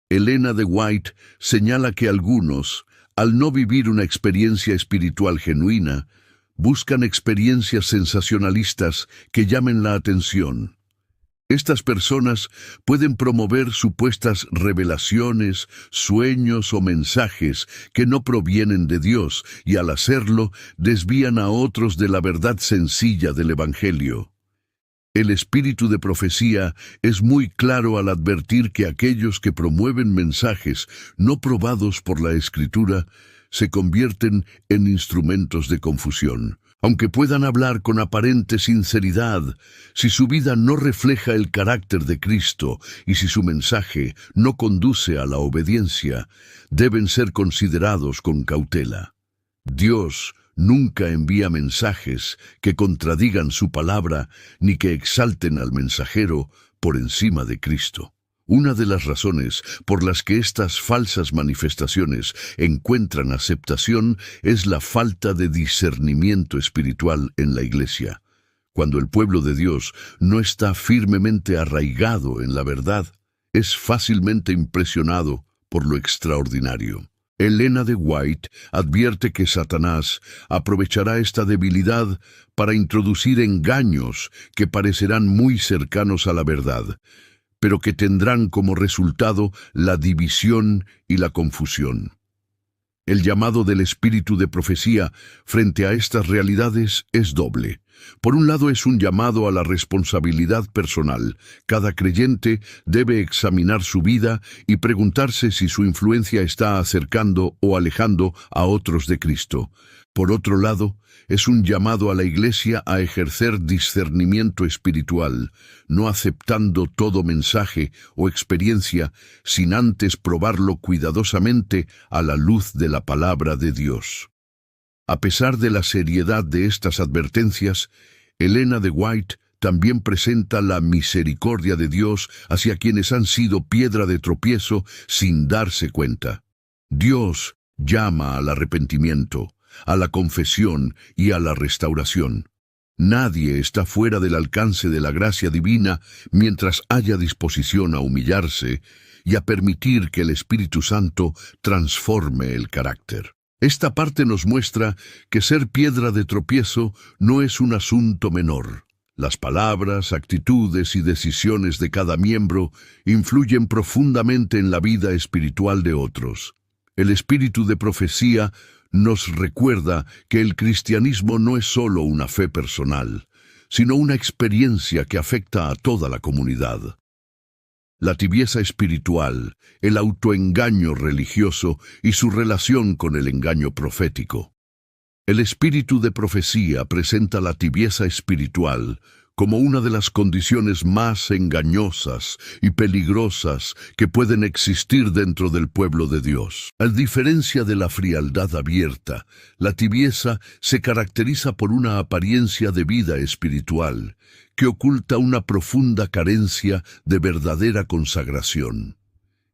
Elena de White señala que algunos, al no vivir una experiencia espiritual genuina, buscan experiencias sensacionalistas que llamen la atención. Estas personas pueden promover supuestas revelaciones, sueños o mensajes que no provienen de Dios y al hacerlo desvían a otros de la verdad sencilla del Evangelio. El espíritu de profecía es muy claro al advertir que aquellos que promueven mensajes no probados por la Escritura se convierten en instrumentos de confusión. Aunque puedan hablar con aparente sinceridad, si su vida no refleja el carácter de Cristo y si su mensaje no conduce a la obediencia, deben ser considerados con cautela. Dios nunca envía mensajes que contradigan su palabra ni que exalten al mensajero por encima de Cristo. Una de las razones por las que estas falsas manifestaciones encuentran aceptación es la falta de discernimiento espiritual en la Iglesia. Cuando el pueblo de Dios no está firmemente arraigado en la verdad, es fácilmente impresionado por lo extraordinario. Elena de White advierte que Satanás aprovechará esta debilidad para introducir engaños que parecerán muy cercanos a la verdad, pero que tendrán como resultado la división y la confusión. El llamado del espíritu de profecía frente a estas realidades es doble. Por un lado, es un llamado a la responsabilidad personal. Cada creyente debe examinar su vida y preguntarse si su influencia está acercando o alejando a otros de Cristo. Por otro lado, es un llamado a la Iglesia a ejercer discernimiento espiritual, no aceptando todo mensaje o experiencia sin antes probarlo cuidadosamente a la luz de la palabra de Dios. A pesar de la seriedad de estas advertencias, Elena de White también presenta la misericordia de Dios hacia quienes han sido piedra de tropiezo sin darse cuenta. Dios llama al arrepentimiento, a la confesión y a la restauración. Nadie está fuera del alcance de la gracia divina mientras haya disposición a humillarse y a permitir que el Espíritu Santo transforme el carácter. Esta parte nos muestra que ser piedra de tropiezo no es un asunto menor. Las palabras, actitudes y decisiones de cada miembro influyen profundamente en la vida espiritual de otros. El espíritu de profecía nos recuerda que el cristianismo no es solo una fe personal, sino una experiencia que afecta a toda la comunidad. La tibieza espiritual, el autoengaño religioso y su relación con el engaño profético. El espíritu de profecía presenta la tibieza espiritual como una de las condiciones más engañosas y peligrosas que pueden existir dentro del pueblo de Dios. A diferencia de la frialdad abierta, la tibieza se caracteriza por una apariencia de vida espiritual que oculta una profunda carencia de verdadera consagración.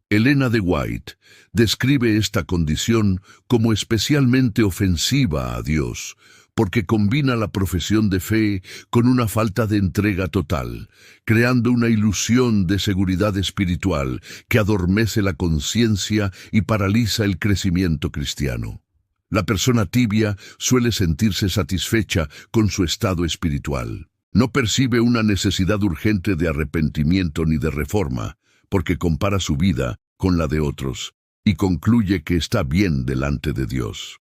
Elena de White describe esta condición como especialmente ofensiva a Dios, porque combina la profesión de fe con una falta de entrega total, creando una ilusión de seguridad espiritual que adormece la conciencia y paraliza el crecimiento cristiano. La persona tibia suele sentirse satisfecha con su estado espiritual. No percibe una necesidad urgente de arrepentimiento ni de reforma, porque compara su vida con la de otros y concluye que está bien delante de Dios.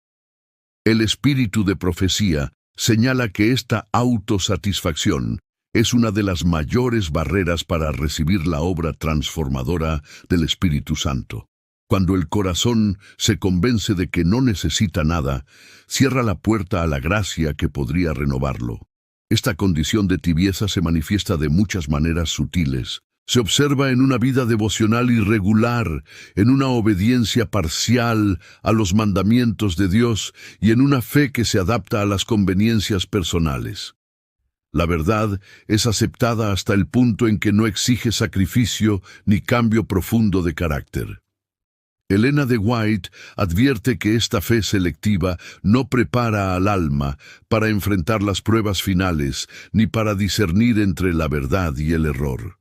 El espíritu de profecía señala que esta autosatisfacción es una de las mayores barreras para recibir la obra transformadora del Espíritu Santo. Cuando el corazón se convence de que no necesita nada, cierra la puerta a la gracia que podría renovarlo. Esta condición de tibieza se manifiesta de muchas maneras sutiles. Se observa en una vida devocional irregular, en una obediencia parcial a los mandamientos de Dios y en una fe que se adapta a las conveniencias personales. La verdad es aceptada hasta el punto en que no exige sacrificio ni cambio profundo de carácter. Elena de White advierte que esta fe selectiva no prepara al alma para enfrentar las pruebas finales ni para discernir entre la verdad y el error.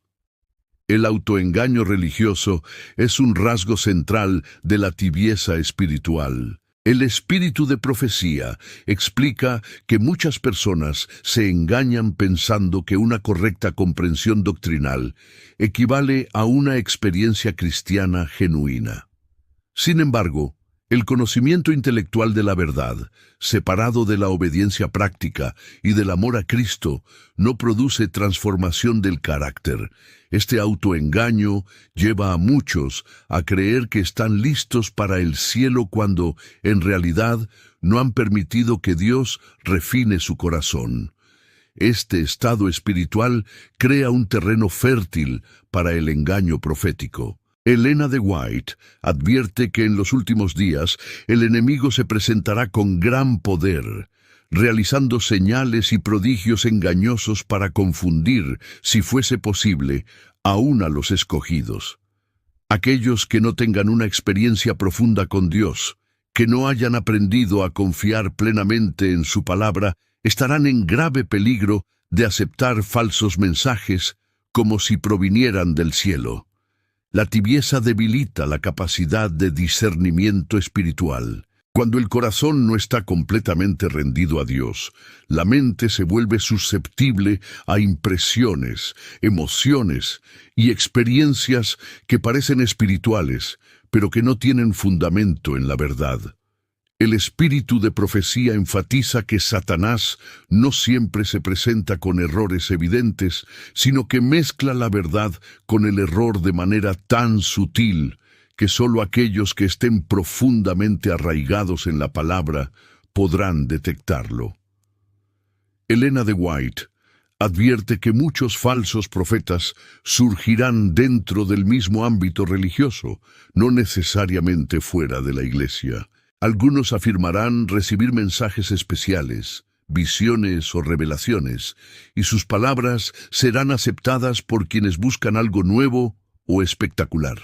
El autoengaño religioso es un rasgo central de la tibieza espiritual. El espíritu de profecía explica que muchas personas se engañan pensando que una correcta comprensión doctrinal equivale a una experiencia cristiana genuina. Sin embargo, El conocimiento intelectual de la verdad, separado de la obediencia práctica y del amor a Cristo, no produce transformación del carácter. Este autoengaño lleva a muchos a creer que están listos para el cielo cuando, en realidad, no han permitido que Dios refine su corazón. Este estado espiritual crea un terreno fértil para el engaño profético. Elena de White advierte que en los últimos días el enemigo se presentará con gran poder, realizando señales y prodigios engañosos para confundir, si fuese posible, aún a los escogidos. Aquellos que no tengan una experiencia profunda con Dios, que no hayan aprendido a confiar plenamente en su palabra, estarán en grave peligro de aceptar falsos mensajes como si provinieran del cielo. La tibieza debilita la capacidad de discernimiento espiritual. Cuando el corazón no está completamente rendido a Dios, la mente se vuelve susceptible a impresiones, emociones y experiencias que parecen espirituales, pero que no tienen fundamento en la verdad. El espíritu de profecía enfatiza que Satanás no siempre se presenta con errores evidentes, sino que mezcla la verdad con el error de manera tan sutil que solo aquellos que estén profundamente arraigados en la palabra podrán detectarlo. Elena de White advierte que muchos falsos profetas surgirán dentro del mismo ámbito religioso, no necesariamente fuera de la iglesia. Algunos afirmarán recibir mensajes especiales, visiones o revelaciones, y sus palabras serán aceptadas por quienes buscan algo nuevo o espectacular.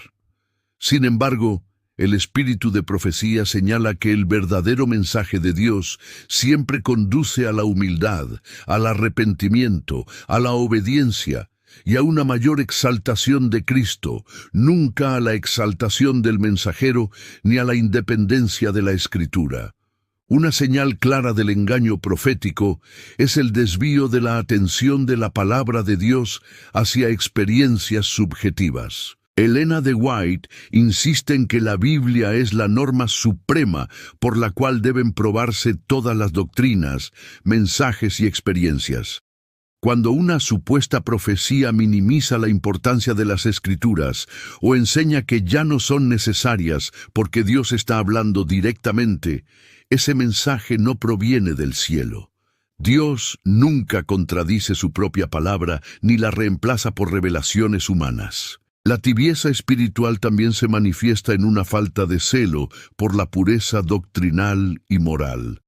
Sin embargo, el espíritu de profecía señala que el verdadero mensaje de Dios siempre conduce a la humildad, al arrepentimiento, a la obediencia y a una mayor exaltación de Cristo, nunca a la exaltación del mensajero ni a la independencia de la Escritura. Una señal clara del engaño profético es el desvío de la atención de la palabra de Dios hacia experiencias subjetivas. Elena de White insiste en que la Biblia es la norma suprema por la cual deben probarse todas las doctrinas, mensajes y experiencias. Cuando una supuesta profecía minimiza la importancia de las Escrituras o enseña que ya no son necesarias porque Dios está hablando directamente, ese mensaje no proviene del cielo. Dios nunca contradice su propia palabra ni la reemplaza por revelaciones humanas. La tibieza espiritual también se manifiesta en una falta de celo por la pureza doctrinal y moral.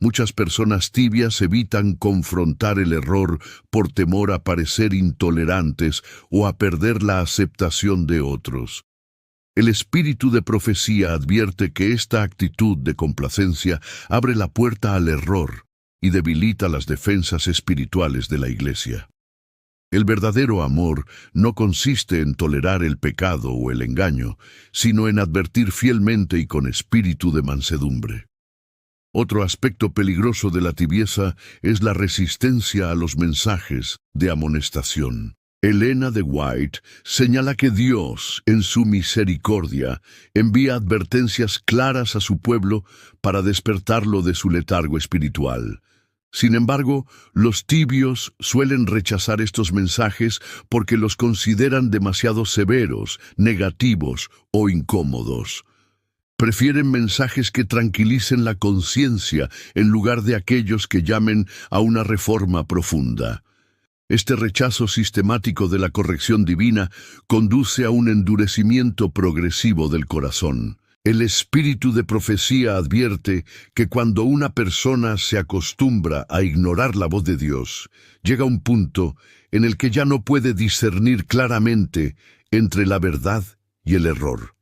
Muchas personas tibias evitan confrontar el error por temor a parecer intolerantes o a perder la aceptación de otros. El espíritu de profecía advierte que esta actitud de complacencia abre la puerta al error y debilita las defensas espirituales de la Iglesia. El verdadero amor no consiste en tolerar el pecado o el engaño, sino en advertir fielmente y con espíritu de mansedumbre. Otro aspecto peligroso de la tibieza es la resistencia a los mensajes de amonestación. Elena de White señala que Dios, en su misericordia, envía advertencias claras a su pueblo para despertarlo de su letargo espiritual. Sin embargo, los tibios suelen rechazar estos mensajes porque los consideran demasiado severos, negativos o incómodos. Prefieren mensajes que tranquilicen la conciencia en lugar de aquellos que llamen a una reforma profunda. Este rechazo sistemático de la corrección divina conduce a un endurecimiento progresivo del corazón. El espíritu de profecía advierte que cuando una persona se acostumbra a ignorar la voz de Dios, llega un punto en el que ya no puede discernir claramente entre la verdad y el error.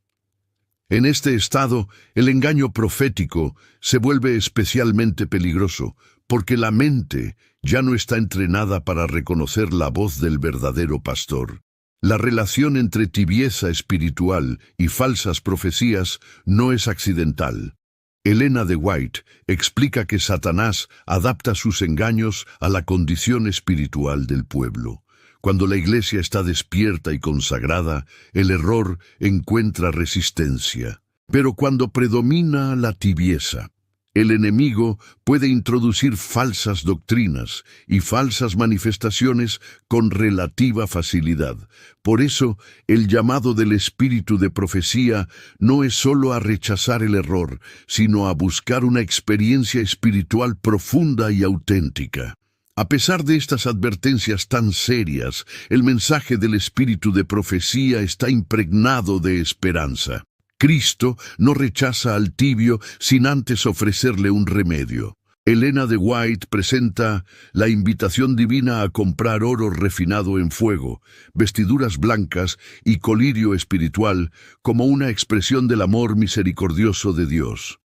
En este estado, el engaño profético se vuelve especialmente peligroso, porque la mente ya no está entrenada para reconocer la voz del verdadero pastor. La relación entre tibieza espiritual y falsas profecías no es accidental. Elena de White explica que Satanás adapta sus engaños a la condición espiritual del pueblo. Cuando la Iglesia está despierta y consagrada, el error encuentra resistencia. Pero cuando predomina la tibieza, el enemigo puede introducir falsas doctrinas y falsas manifestaciones con relativa facilidad. Por eso, el llamado del espíritu de profecía no es solo a rechazar el error, sino a buscar una experiencia espiritual profunda y auténtica. A pesar de estas advertencias tan serias, el mensaje del espíritu de profecía está impregnado de esperanza. Cristo no rechaza al tibio sin antes ofrecerle un remedio. Elena de White presenta la invitación divina a comprar oro refinado en fuego, vestiduras blancas y colirio espiritual como una expresión del amor misericordioso de Dios.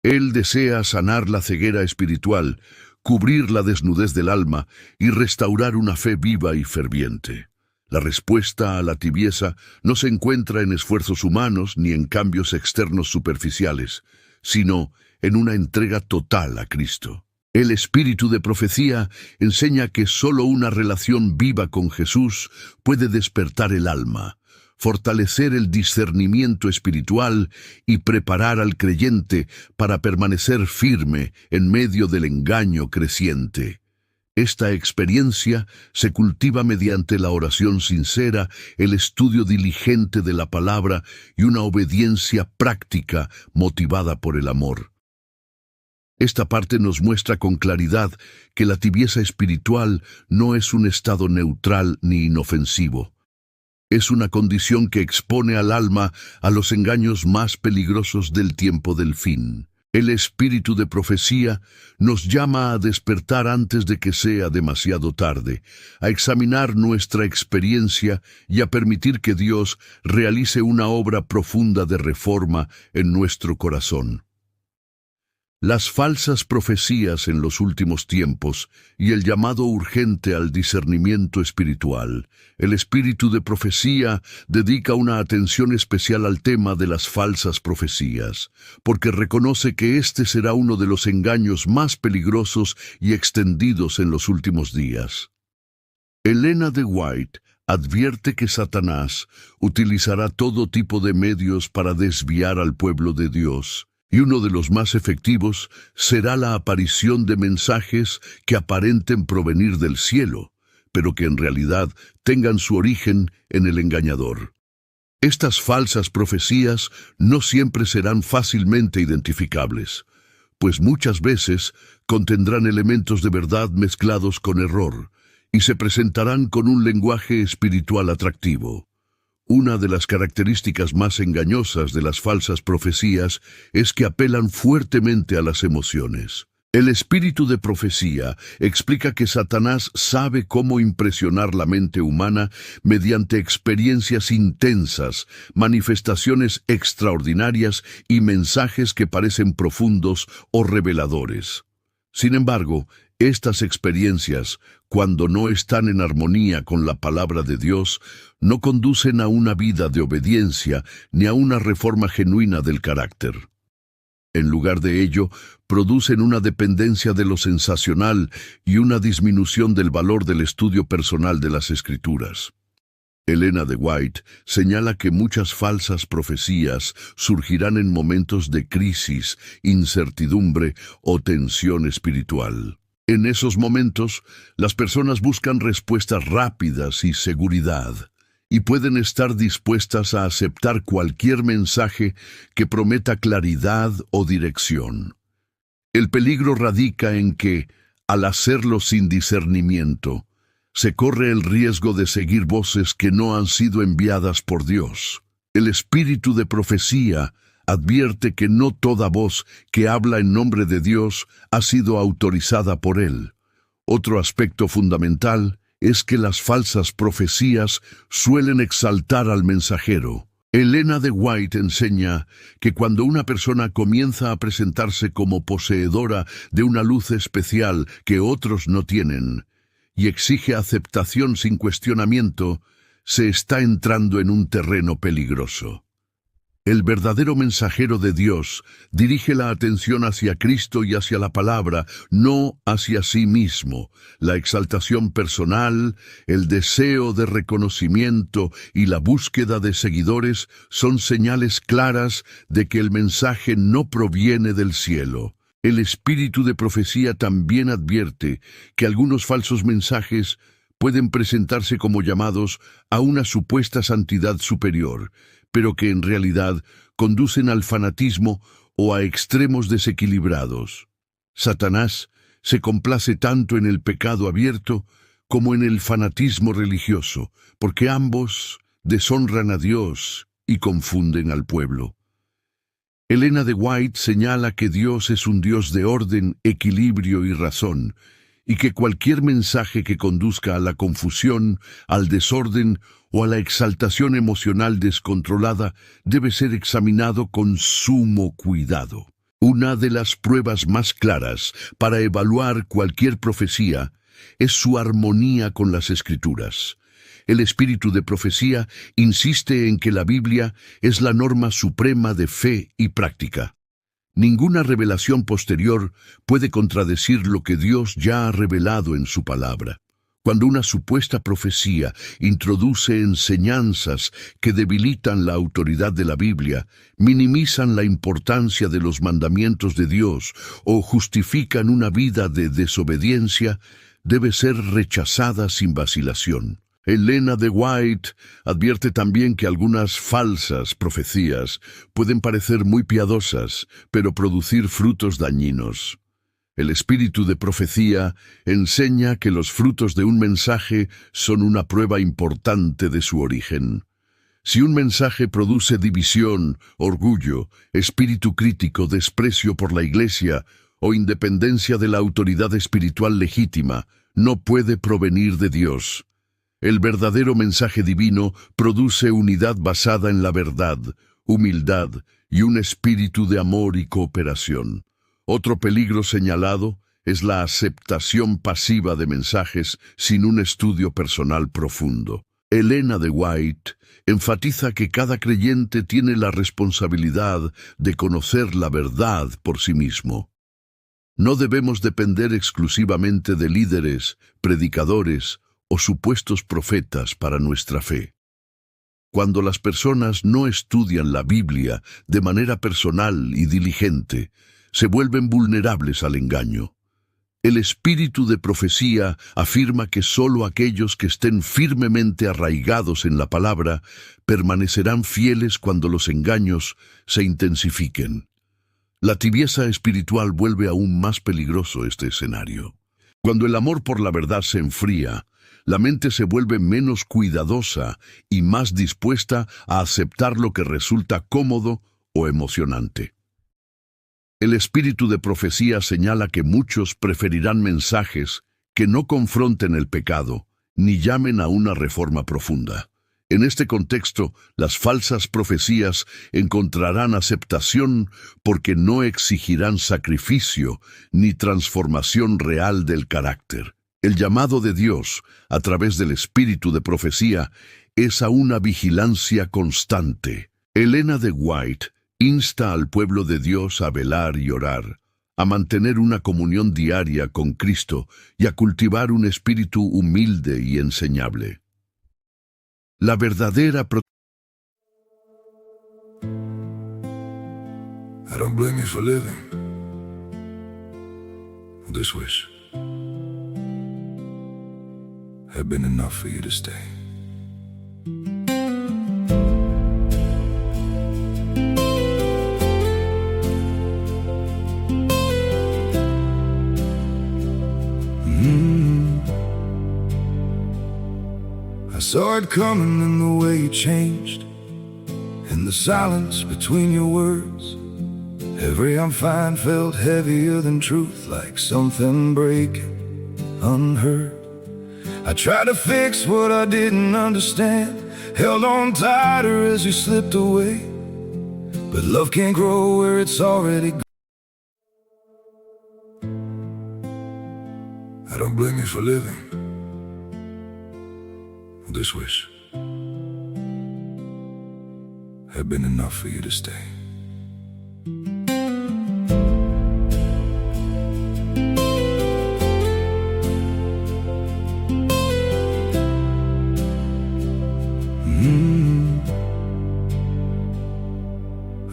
Él desea sanar la ceguera espiritual, cubrir la desnudez del alma y restaurar una fe viva y ferviente. La respuesta a la tibieza no se encuentra en esfuerzos humanos ni en cambios externos superficiales, sino en una entrega total a Cristo. El espíritu de profecía enseña que solo una relación viva con Jesús puede despertar el alma, fortalecer el discernimiento espiritual y preparar al creyente para permanecer firme en medio del engaño creciente. Esta experiencia se cultiva mediante la oración sincera, el estudio diligente de la palabra y una obediencia práctica motivada por el amor. Esta parte nos muestra con claridad que la tibieza espiritual no es un estado neutral ni inofensivo. Es una condición que expone al alma a los engaños más peligrosos del tiempo del fin. El espíritu de profecía nos llama a despertar antes de que sea demasiado tarde, a examinar nuestra experiencia y a permitir que Dios realice una obra profunda de reforma en nuestro corazón. Las falsas profecías en los últimos tiempos y el llamado urgente al discernimiento espiritual. El espíritu de profecía dedica una atención especial al tema de las falsas profecías, porque reconoce que este será uno de los engaños más peligrosos y extendidos en los últimos días. Elena de White advierte que Satanás utilizará todo tipo de medios para desviar al pueblo de Dios, y uno de los más efectivos será la aparición de mensajes que aparenten provenir del cielo, pero que en realidad tengan su origen en el engañador. Estas falsas profecías no siempre serán fácilmente identificables, pues muchas veces contendrán elementos de verdad mezclados con error, y se presentarán con un lenguaje espiritual atractivo. Una de las características más engañosas de las falsas profecías es que apelan fuertemente a las emociones. El espíritu de profecía explica que Satanás sabe cómo impresionar la mente humana mediante experiencias intensas, manifestaciones extraordinarias y mensajes que parecen profundos o reveladores. Sin embargo, estas experiencias, cuando no están en armonía con la palabra de Dios, no conducen a una vida de obediencia ni a una reforma genuina del carácter. En lugar de ello, producen una dependencia de lo sensacional y una disminución del valor del estudio personal de las Escrituras. Elena de White señala que muchas falsas profecías surgirán en momentos de crisis, incertidumbre o tensión espiritual. En esos momentos, las personas buscan respuestas rápidas y seguridad, y pueden estar dispuestas a aceptar cualquier mensaje que prometa claridad o dirección. El peligro radica en que, al hacerlo sin discernimiento, se corre el riesgo de seguir voces que no han sido enviadas por Dios. El espíritu de profecía advierte que no toda voz que habla en nombre de Dios ha sido autorizada por Él. Otro aspecto fundamental es que las falsas profecías suelen exaltar al mensajero. Elena de White enseña que cuando una persona comienza a presentarse como poseedora de una luz especial que otros no tienen, y exige aceptación sin cuestionamiento, se está entrando en un terreno peligroso. El verdadero mensajero de Dios dirige la atención hacia Cristo y hacia la palabra, no hacia sí mismo. La exaltación personal, el deseo de reconocimiento y la búsqueda de seguidores son señales claras de que el mensaje no proviene del cielo. El espíritu de profecía también advierte que algunos falsos mensajes pueden presentarse como llamados a una supuesta santidad superior, pero que en realidad conducen al fanatismo o a extremos desequilibrados. Satanás se complace tanto en el pecado abierto como en el fanatismo religioso, porque ambos deshonran a Dios y confunden al pueblo. Elena de White señala que Dios es un Dios de orden, equilibrio y razón, y que cualquier mensaje que conduzca a la confusión, al desorden o a la exaltación emocional descontrolada debe ser examinado con sumo cuidado. Una de las pruebas más claras para evaluar cualquier profecía es su armonía con las Escrituras. El espíritu de profecía insiste en que la Biblia es la norma suprema de fe y práctica. Ninguna revelación posterior puede contradecir lo que Dios ya ha revelado en su palabra. Cuando una supuesta profecía introduce enseñanzas que debilitan la autoridad de la Biblia, minimizan la importancia de los mandamientos de Dios o justifican una vida de desobediencia, debe ser rechazada sin vacilación. Elena de White advierte también que algunas falsas profecías pueden parecer muy piadosas, pero producir frutos dañinos. El espíritu de profecía enseña que los frutos de un mensaje son una prueba importante de su origen. Si un mensaje produce división, orgullo, espíritu crítico, desprecio por la Iglesia o independencia de la autoridad espiritual legítima, no puede provenir de Dios. El verdadero mensaje divino produce unidad basada en la verdad, humildad y un espíritu de amor y cooperación. Otro peligro señalado es la aceptación pasiva de mensajes sin un estudio personal profundo. Elena de White enfatiza que cada creyente tiene la responsabilidad de conocer la verdad por sí mismo. No debemos depender exclusivamente de líderes, predicadores o supuestos profetas para nuestra fe. Cuando las personas no estudian la Biblia de manera personal y diligente, se vuelven vulnerables al engaño. El espíritu de profecía afirma que solo aquellos que estén firmemente arraigados en la palabra permanecerán fieles cuando los engaños se intensifiquen. La tibieza espiritual vuelve aún más peligroso este escenario. Cuando el amor por la verdad se enfría, la mente se vuelve menos cuidadosa y más dispuesta a aceptar lo que resulta cómodo o emocionante. El espíritu de profecía señala que muchos preferirán mensajes que no confronten el pecado ni llamen a una reforma profunda. En este contexto, las falsas profecías encontrarán aceptación porque no exigirán sacrificio ni transformación real del carácter. El llamado de Dios, a través del espíritu de profecía, es a una vigilancia constante. Elena de White insta al pueblo de Dios a velar y orar, a mantener una comunión diaria con Cristo y a cultivar un espíritu humilde y enseñable. La verdadera I don't blame you for living this wish had been enough for you to stay. I saw it coming in the way you changed, in the silence between your words. Every I'm fine felt heavier than truth, like something breaking unheard. I tried to fix what I didn't understand, held on tighter as you slipped away. But love can't grow where it's already gone. I don't blame you for living this wish have been enough for you to stay.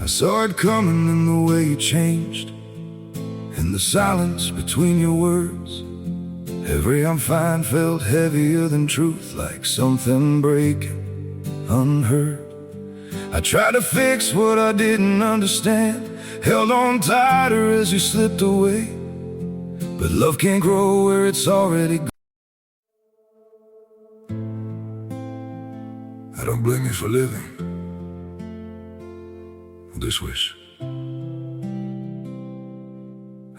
I saw it coming in the way you changed, in the silence between your words. Every I'm fine felt heavier than truth, like something breaking unheard. I tried to fix what I didn't understand, held on tighter as you slipped away. But love can't grow where it's already gone. I don't blame you for living this wish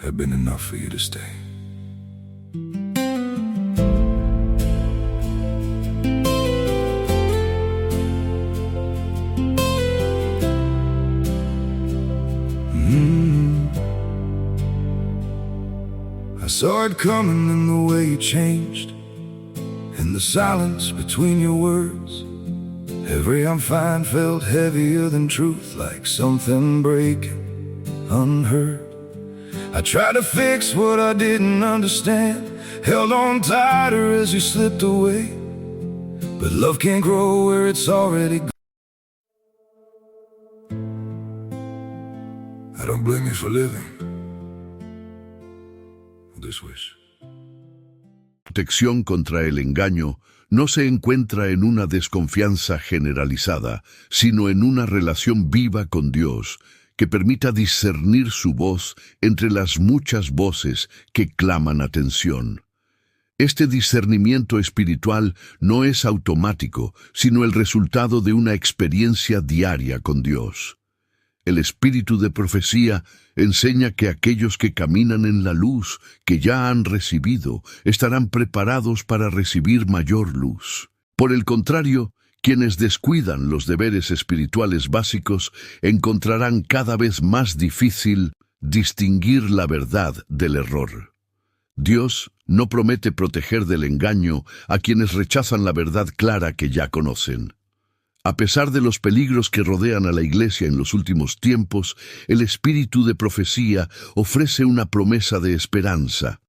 had been enough for you to stay. I saw it coming in the way you changed, in the silence between your words. Every I'm fine felt heavier than truth, like something breaking unheard. I tried to fix what I didn't understand, held on tighter as you slipped away. But love can't grow where it's already gone. I don't blame you for living this wish. Protección contra el engaño no se encuentra en una desconfianza generalizada, sino en una relación viva con Dios, que permita discernir su voz entre las muchas voces que claman atención. Este discernimiento espiritual no es automático, sino el resultado de una experiencia diaria con Dios. El espíritu de profecía enseña que aquellos que caminan en la luz que ya han recibido estarán preparados para recibir mayor luz. Por el contrario, quienes descuidan los deberes espirituales básicos encontrarán cada vez más difícil distinguir la verdad del error. Dios no promete proteger del engaño a quienes rechazan la verdad clara que ya conocen. A pesar de los peligros que rodean a la Iglesia en los últimos tiempos, el espíritu de profecía ofrece una promesa de esperanza.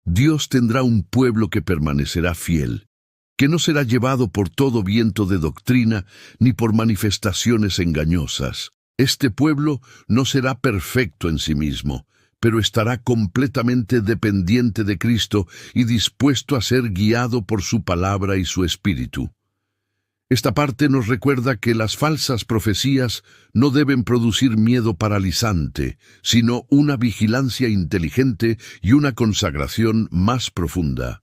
Dios tendrá un pueblo que permanecerá fiel, que no será llevado por todo viento de doctrina ni por manifestaciones engañosas. Este pueblo no será perfecto en sí mismo, pero estará completamente dependiente de Cristo y dispuesto a ser guiado por su palabra y su espíritu. Esta parte nos recuerda que las falsas profecías no deben producir miedo paralizante, sino una vigilancia inteligente y una consagración más profunda.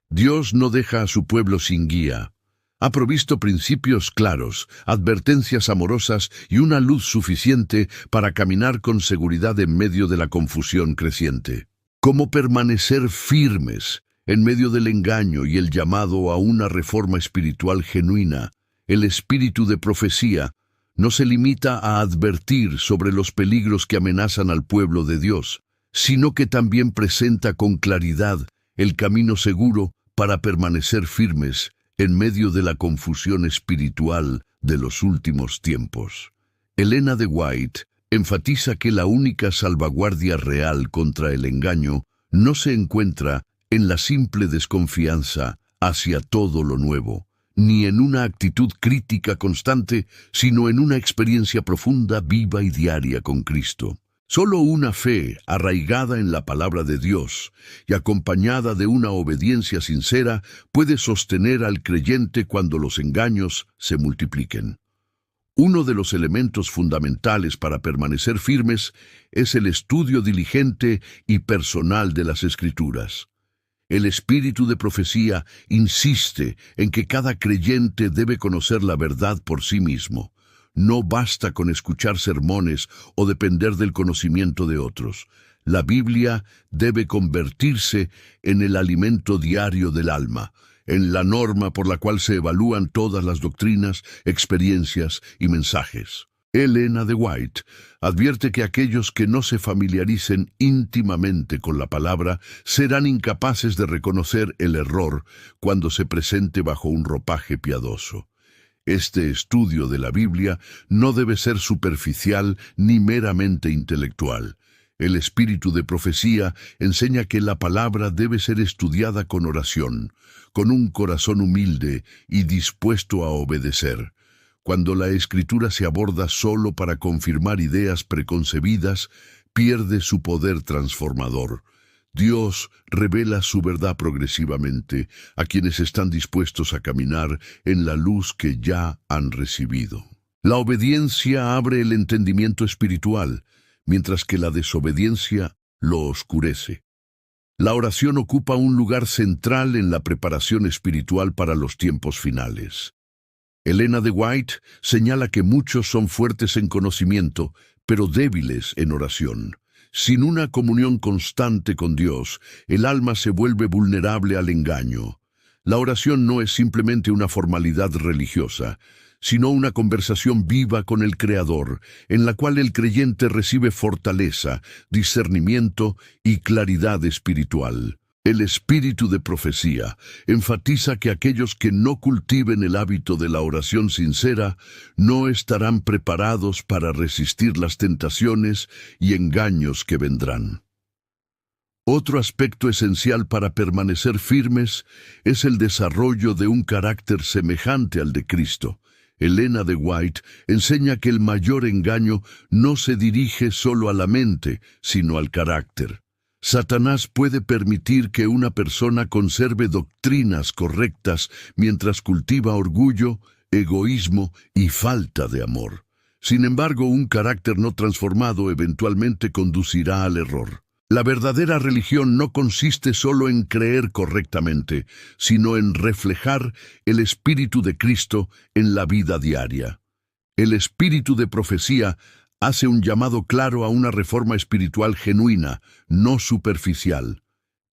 Dios no deja a su pueblo sin guía. Ha provisto principios claros, advertencias amorosas y una luz suficiente para caminar con seguridad en medio de la confusión creciente. ¿Cómo permanecer firmes en medio del engaño y el llamado a una reforma espiritual genuina? El espíritu de profecía no se limita a advertir sobre los peligros que amenazan al pueblo de Dios, sino que también presenta con claridad el camino seguro para permanecer firmes en medio de la confusión espiritual de los últimos tiempos. Ellen G. White enfatiza que la única salvaguardia real contra el engaño no se encuentra en la simple desconfianza hacia todo lo nuevo, ni en una actitud crítica constante, sino en una experiencia profunda, viva y diaria con Cristo. Solo una fe arraigada en la palabra de Dios y acompañada de una obediencia sincera puede sostener al creyente cuando los engaños se multipliquen. Uno de los elementos fundamentales para permanecer firmes es el estudio diligente y personal de las Escrituras. El espíritu de profecía insiste en que cada creyente debe conocer la verdad por sí mismo. No basta con escuchar sermones o depender del conocimiento de otros. La Biblia debe convertirse en el alimento diario del alma, en la norma por la cual se evalúan todas las doctrinas, experiencias y mensajes. Ellen G. White advierte que aquellos que no se familiaricen íntimamente con la palabra serán incapaces de reconocer el error cuando se presente bajo un ropaje piadoso. Este estudio de la Biblia no debe ser superficial ni meramente intelectual. El espíritu de profecía enseña que la palabra debe ser estudiada con oración, con un corazón humilde y dispuesto a obedecer. Cuando la Escritura se aborda solo para confirmar ideas preconcebidas, pierde su poder transformador. Dios revela su verdad progresivamente a quienes están dispuestos a caminar en la luz que ya han recibido. La obediencia abre el entendimiento espiritual, mientras que la desobediencia lo oscurece. La oración ocupa un lugar central en la preparación espiritual para los tiempos finales. Elena de White señala que muchos son fuertes en conocimiento, pero débiles en oración. Sin una comunión constante con Dios, el alma se vuelve vulnerable al engaño. La oración no es simplemente una formalidad religiosa, sino una conversación viva con el Creador, en la cual el creyente recibe fortaleza, discernimiento y claridad espiritual. El espíritu de profecía enfatiza que aquellos que no cultiven el hábito de la oración sincera no estarán preparados para resistir las tentaciones y engaños que vendrán. Otro aspecto esencial para permanecer firmes es el desarrollo de un carácter semejante al de Cristo. Elena de White enseña que el mayor engaño no se dirige solo a la mente, sino al carácter. Satanás puede permitir que una persona conserve doctrinas correctas mientras cultiva orgullo, egoísmo y falta de amor. Sin embargo, un carácter no transformado eventualmente conducirá al error. La verdadera religión no consiste solo en creer correctamente, sino en reflejar el Espíritu de Cristo en la vida diaria. El espíritu de profecía hace un llamado claro a una reforma espiritual genuina, no superficial.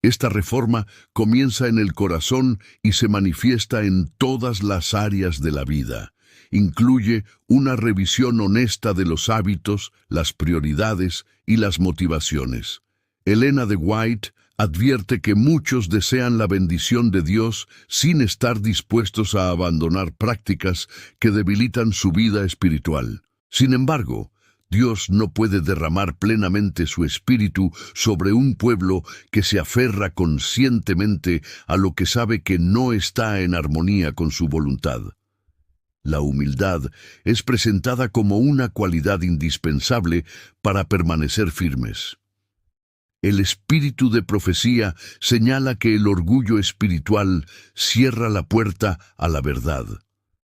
Esta reforma comienza en el corazón y se manifiesta en todas las áreas de la vida. Incluye una revisión honesta de los hábitos, las prioridades y las motivaciones. Elena de White advierte que muchos desean la bendición de Dios sin estar dispuestos a abandonar prácticas que debilitan su vida espiritual. Sin embargo, Dios no puede derramar plenamente su espíritu sobre un pueblo que se aferra conscientemente a lo que sabe que no está en armonía con su voluntad. La humildad es presentada como una cualidad indispensable para permanecer firmes. El espíritu de profecía señala que el orgullo espiritual cierra la puerta a la verdad.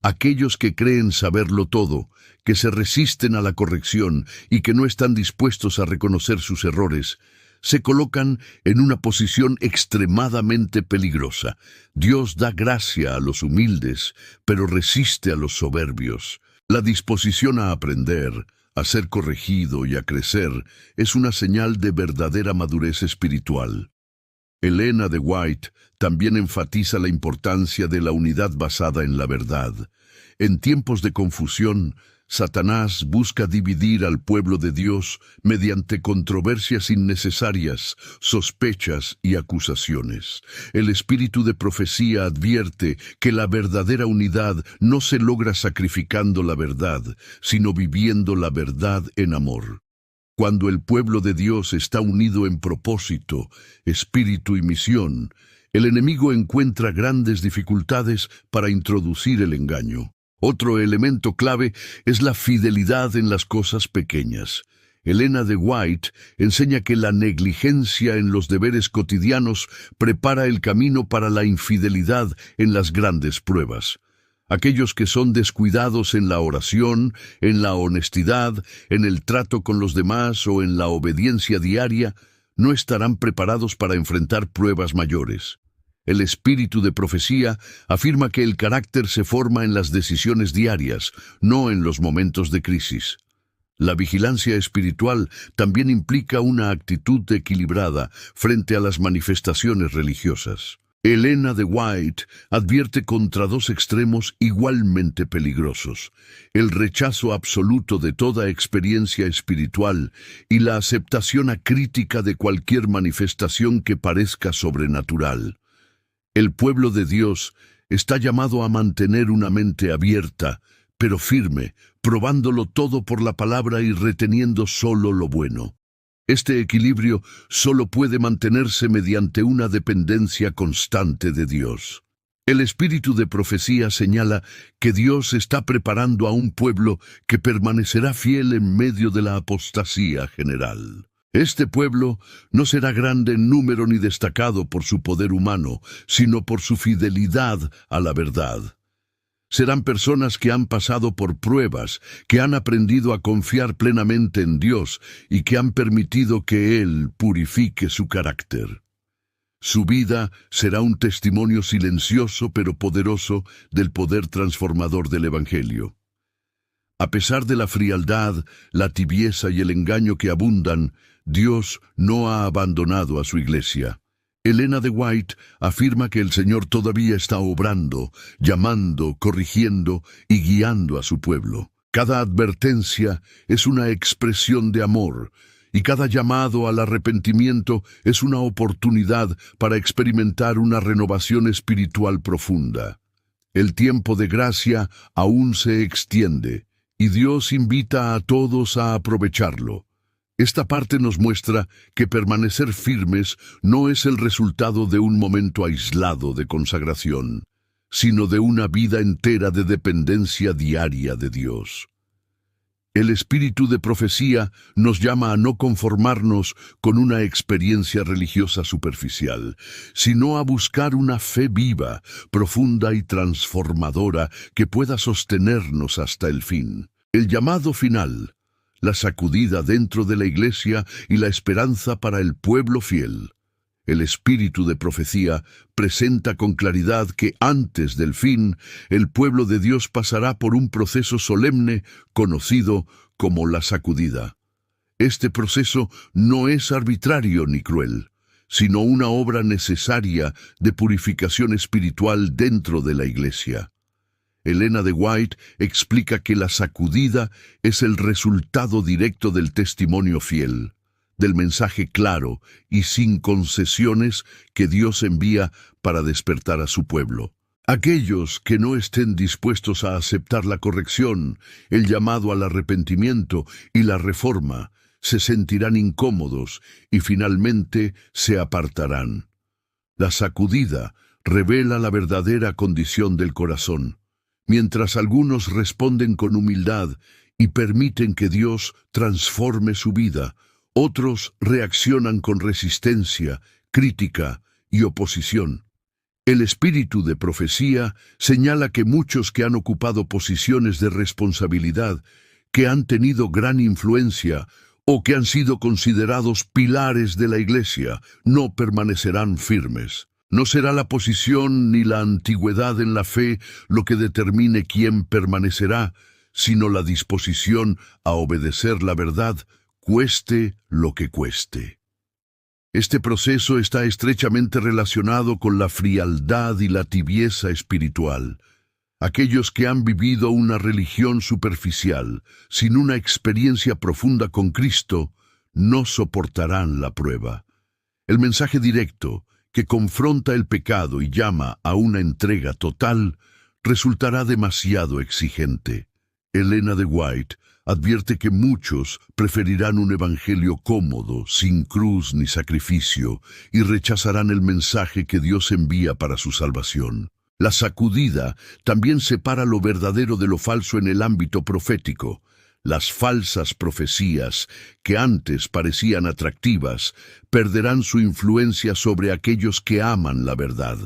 Aquellos que creen saberlo todo, que se resisten a la corrección y que no están dispuestos a reconocer sus errores, se colocan en una posición extremadamente peligrosa. Dios da gracia a los humildes, pero resiste a los soberbios. La disposición a aprender, a ser corregido y a crecer es una señal de verdadera madurez espiritual. Elena de White también enfatiza la importancia de la unidad basada en la verdad. En tiempos de confusión, Satanás busca dividir al pueblo de Dios mediante controversias innecesarias, sospechas y acusaciones. El espíritu de profecía advierte que la verdadera unidad no se logra sacrificando la verdad, sino viviendo la verdad en amor. Cuando el pueblo de Dios está unido en propósito, espíritu y misión, el enemigo encuentra grandes dificultades para introducir el engaño. Otro elemento clave es la fidelidad en las cosas pequeñas. Elena de White enseña que la negligencia en los deberes cotidianos prepara el camino para la infidelidad en las grandes pruebas. Aquellos que son descuidados en la oración, en la honestidad, en el trato con los demás o en la obediencia diaria, no estarán preparados para enfrentar pruebas mayores. El espíritu de profecía afirma que el carácter se forma en las decisiones diarias, no en los momentos de crisis. La vigilancia espiritual también implica una actitud equilibrada frente a las manifestaciones religiosas. Elena de White advierte contra dos extremos igualmente peligrosos: el rechazo absoluto de toda experiencia espiritual y la aceptación acrítica de cualquier manifestación que parezca sobrenatural. El pueblo de Dios está llamado a mantener una mente abierta, pero firme, probándolo todo por la palabra y reteniendo solo lo bueno. Este equilibrio solo puede mantenerse mediante una dependencia constante de Dios. El espíritu de profecía señala que Dios está preparando a un pueblo que permanecerá fiel en medio de la apostasía general. Este pueblo no será grande en número ni destacado por su poder humano, sino por su fidelidad a la verdad. Serán personas que han pasado por pruebas, que han aprendido a confiar plenamente en Dios y que han permitido que Él purifique su carácter. Su vida será un testimonio silencioso pero poderoso del poder transformador del Evangelio. A pesar de la frialdad, la tibieza y el engaño que abundan, Dios no ha abandonado a su iglesia. Elena de White afirma que el Señor todavía está obrando, llamando, corrigiendo y guiando a su pueblo. Cada advertencia es una expresión de amor, y cada llamado al arrepentimiento es una oportunidad para experimentar una renovación espiritual profunda. El tiempo de gracia aún se extiende, y Dios invita a todos a aprovecharlo. Esta parte nos muestra que permanecer firmes no es el resultado de un momento aislado de consagración, sino de una vida entera de dependencia diaria de Dios. El espíritu de profecía nos llama a no conformarnos con una experiencia religiosa superficial, sino a buscar una fe viva, profunda y transformadora que pueda sostenernos hasta el fin. El llamado final, la sacudida dentro de la iglesia y la esperanza para el pueblo fiel. El espíritu de profecía presenta con claridad que antes del fin, el pueblo de Dios pasará por un proceso solemne conocido como la sacudida. Este proceso no es arbitrario ni cruel, sino una obra necesaria de purificación espiritual dentro de la iglesia. Elena de White explica que la sacudida es el resultado directo del testimonio fiel, del mensaje claro y sin concesiones que Dios envía para despertar a su pueblo. Aquellos que no estén dispuestos a aceptar la corrección, el llamado al arrepentimiento y la reforma, se sentirán incómodos y finalmente se apartarán. La sacudida revela la verdadera condición del corazón. Mientras algunos responden con humildad y permiten que Dios transforme su vida, otros reaccionan con resistencia, crítica y oposición. El espíritu de profecía señala que muchos que han ocupado posiciones de responsabilidad, que han tenido gran influencia o que han sido considerados pilares de la iglesia, no permanecerán firmes. No será la posición ni la antigüedad en la fe lo que determine quién permanecerá, sino la disposición a obedecer la verdad, cueste lo que cueste. Este proceso está estrechamente relacionado con la frialdad y la tibieza espiritual. Aquellos que han vivido una religión superficial, sin una experiencia profunda con Cristo, no soportarán la prueba. El mensaje directo, que confronta el pecado y llama a una entrega total, resultará demasiado exigente. Elena de White advierte que muchos preferirán un evangelio cómodo, sin cruz ni sacrificio, y rechazarán el mensaje que Dios envía para su salvación. La sacudida también separa lo verdadero de lo falso en el ámbito profético. Las falsas profecías, que antes parecían atractivas, perderán su influencia sobre aquellos que aman la verdad.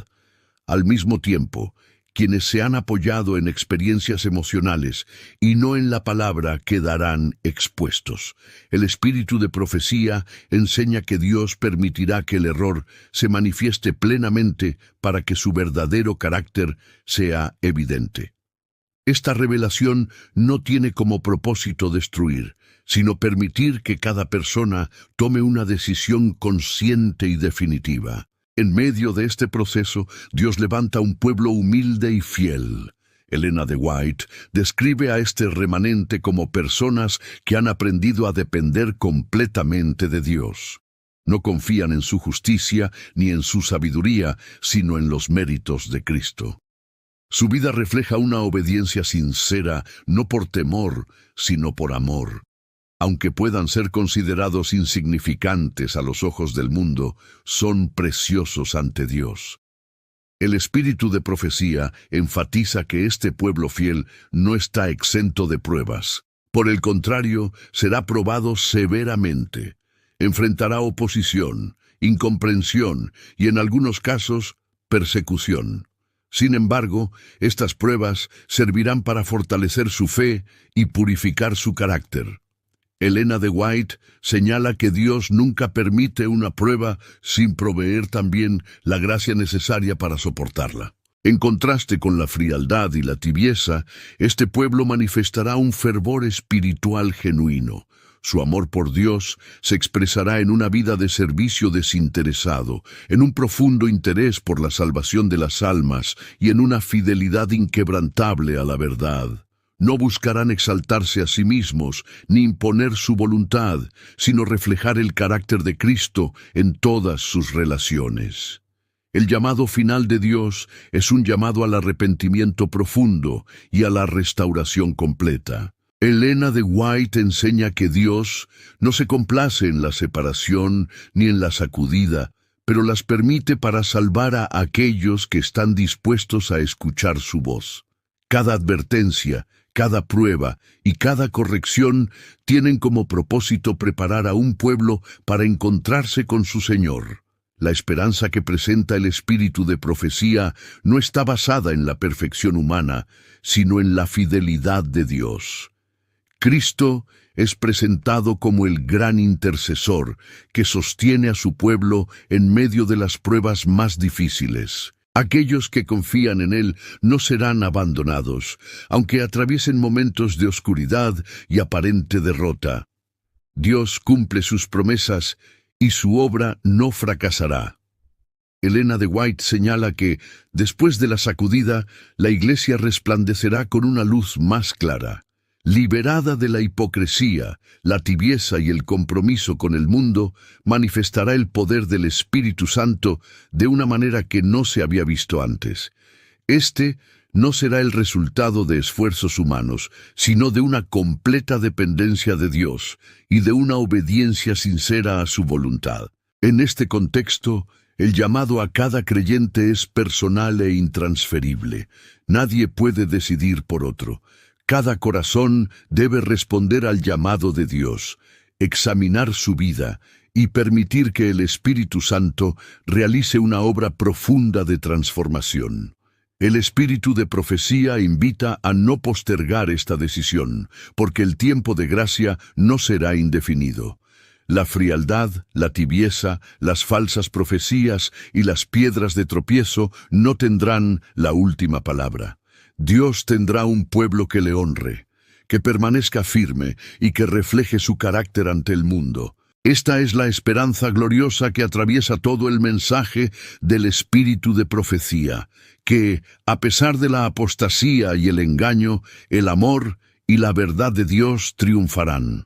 Al mismo tiempo, quienes se han apoyado en experiencias emocionales y no en la palabra quedarán expuestos. El espíritu de profecía enseña que Dios permitirá que el error se manifieste plenamente para que su verdadero carácter sea evidente. Esta revelación no tiene como propósito destruir, sino permitir que cada persona tome una decisión consciente y definitiva. En medio de este proceso, Dios levanta un pueblo humilde y fiel. Elena de White describe a este remanente como personas que han aprendido a depender completamente de Dios. No confían en su justicia ni en su sabiduría, sino en los méritos de Cristo. Su vida refleja una obediencia sincera, no por temor, sino por amor. Aunque puedan ser considerados insignificantes a los ojos del mundo, son preciosos ante Dios. El espíritu de profecía enfatiza que este pueblo fiel no está exento de pruebas. Por el contrario, será probado severamente. Enfrentará oposición, incomprensión y, en algunos casos, persecución. Sin embargo, estas pruebas servirán para fortalecer su fe y purificar su carácter. Elena de White señala que Dios nunca permite una prueba sin proveer también la gracia necesaria para soportarla. En contraste con la frialdad y la tibieza, este pueblo manifestará un fervor espiritual genuino. Su amor por Dios se expresará en una vida de servicio desinteresado, en un profundo interés por la salvación de las almas y en una fidelidad inquebrantable a la verdad. No buscarán exaltarse a sí mismos ni imponer su voluntad, sino reflejar el carácter de Cristo en todas sus relaciones. El llamado final de Dios es un llamado al arrepentimiento profundo y a la restauración completa. Elena de White enseña que Dios no se complace en la separación ni en la sacudida, pero las permite para salvar a aquellos que están dispuestos a escuchar su voz. Cada advertencia, cada prueba y cada corrección tienen como propósito preparar a un pueblo para encontrarse con su Señor. La esperanza que presenta el espíritu de profecía no está basada en la perfección humana, sino en la fidelidad de Dios. Cristo es presentado como el gran intercesor que sostiene a su pueblo en medio de las pruebas más difíciles. Aquellos que confían en Él no serán abandonados, aunque atraviesen momentos de oscuridad y aparente derrota. Dios cumple sus promesas y su obra no fracasará. Elena de White señala que, después de la sacudida, la Iglesia resplandecerá con una luz más clara. Liberada de la hipocresía, la tibieza y el compromiso con el mundo, manifestará el poder del Espíritu Santo de una manera que no se había visto antes. Este no será el resultado de esfuerzos humanos, sino de una completa dependencia de Dios y de una obediencia sincera a su voluntad. En este contexto, el llamado a cada creyente es personal e intransferible. Nadie puede decidir por otro. Cada corazón debe responder al llamado de Dios, examinar su vida y permitir que el Espíritu Santo realice una obra profunda de transformación. El espíritu de profecía invita a no postergar esta decisión, porque el tiempo de gracia no será indefinido. La frialdad, la tibieza, las falsas profecías y las piedras de tropiezo no tendrán la última palabra. Dios tendrá un pueblo que le honre, que permanezca firme y que refleje su carácter ante el mundo. Esta es la esperanza gloriosa que atraviesa todo el mensaje del espíritu de profecía, que, a pesar de la apostasía y el engaño, el amor y la verdad de Dios triunfarán.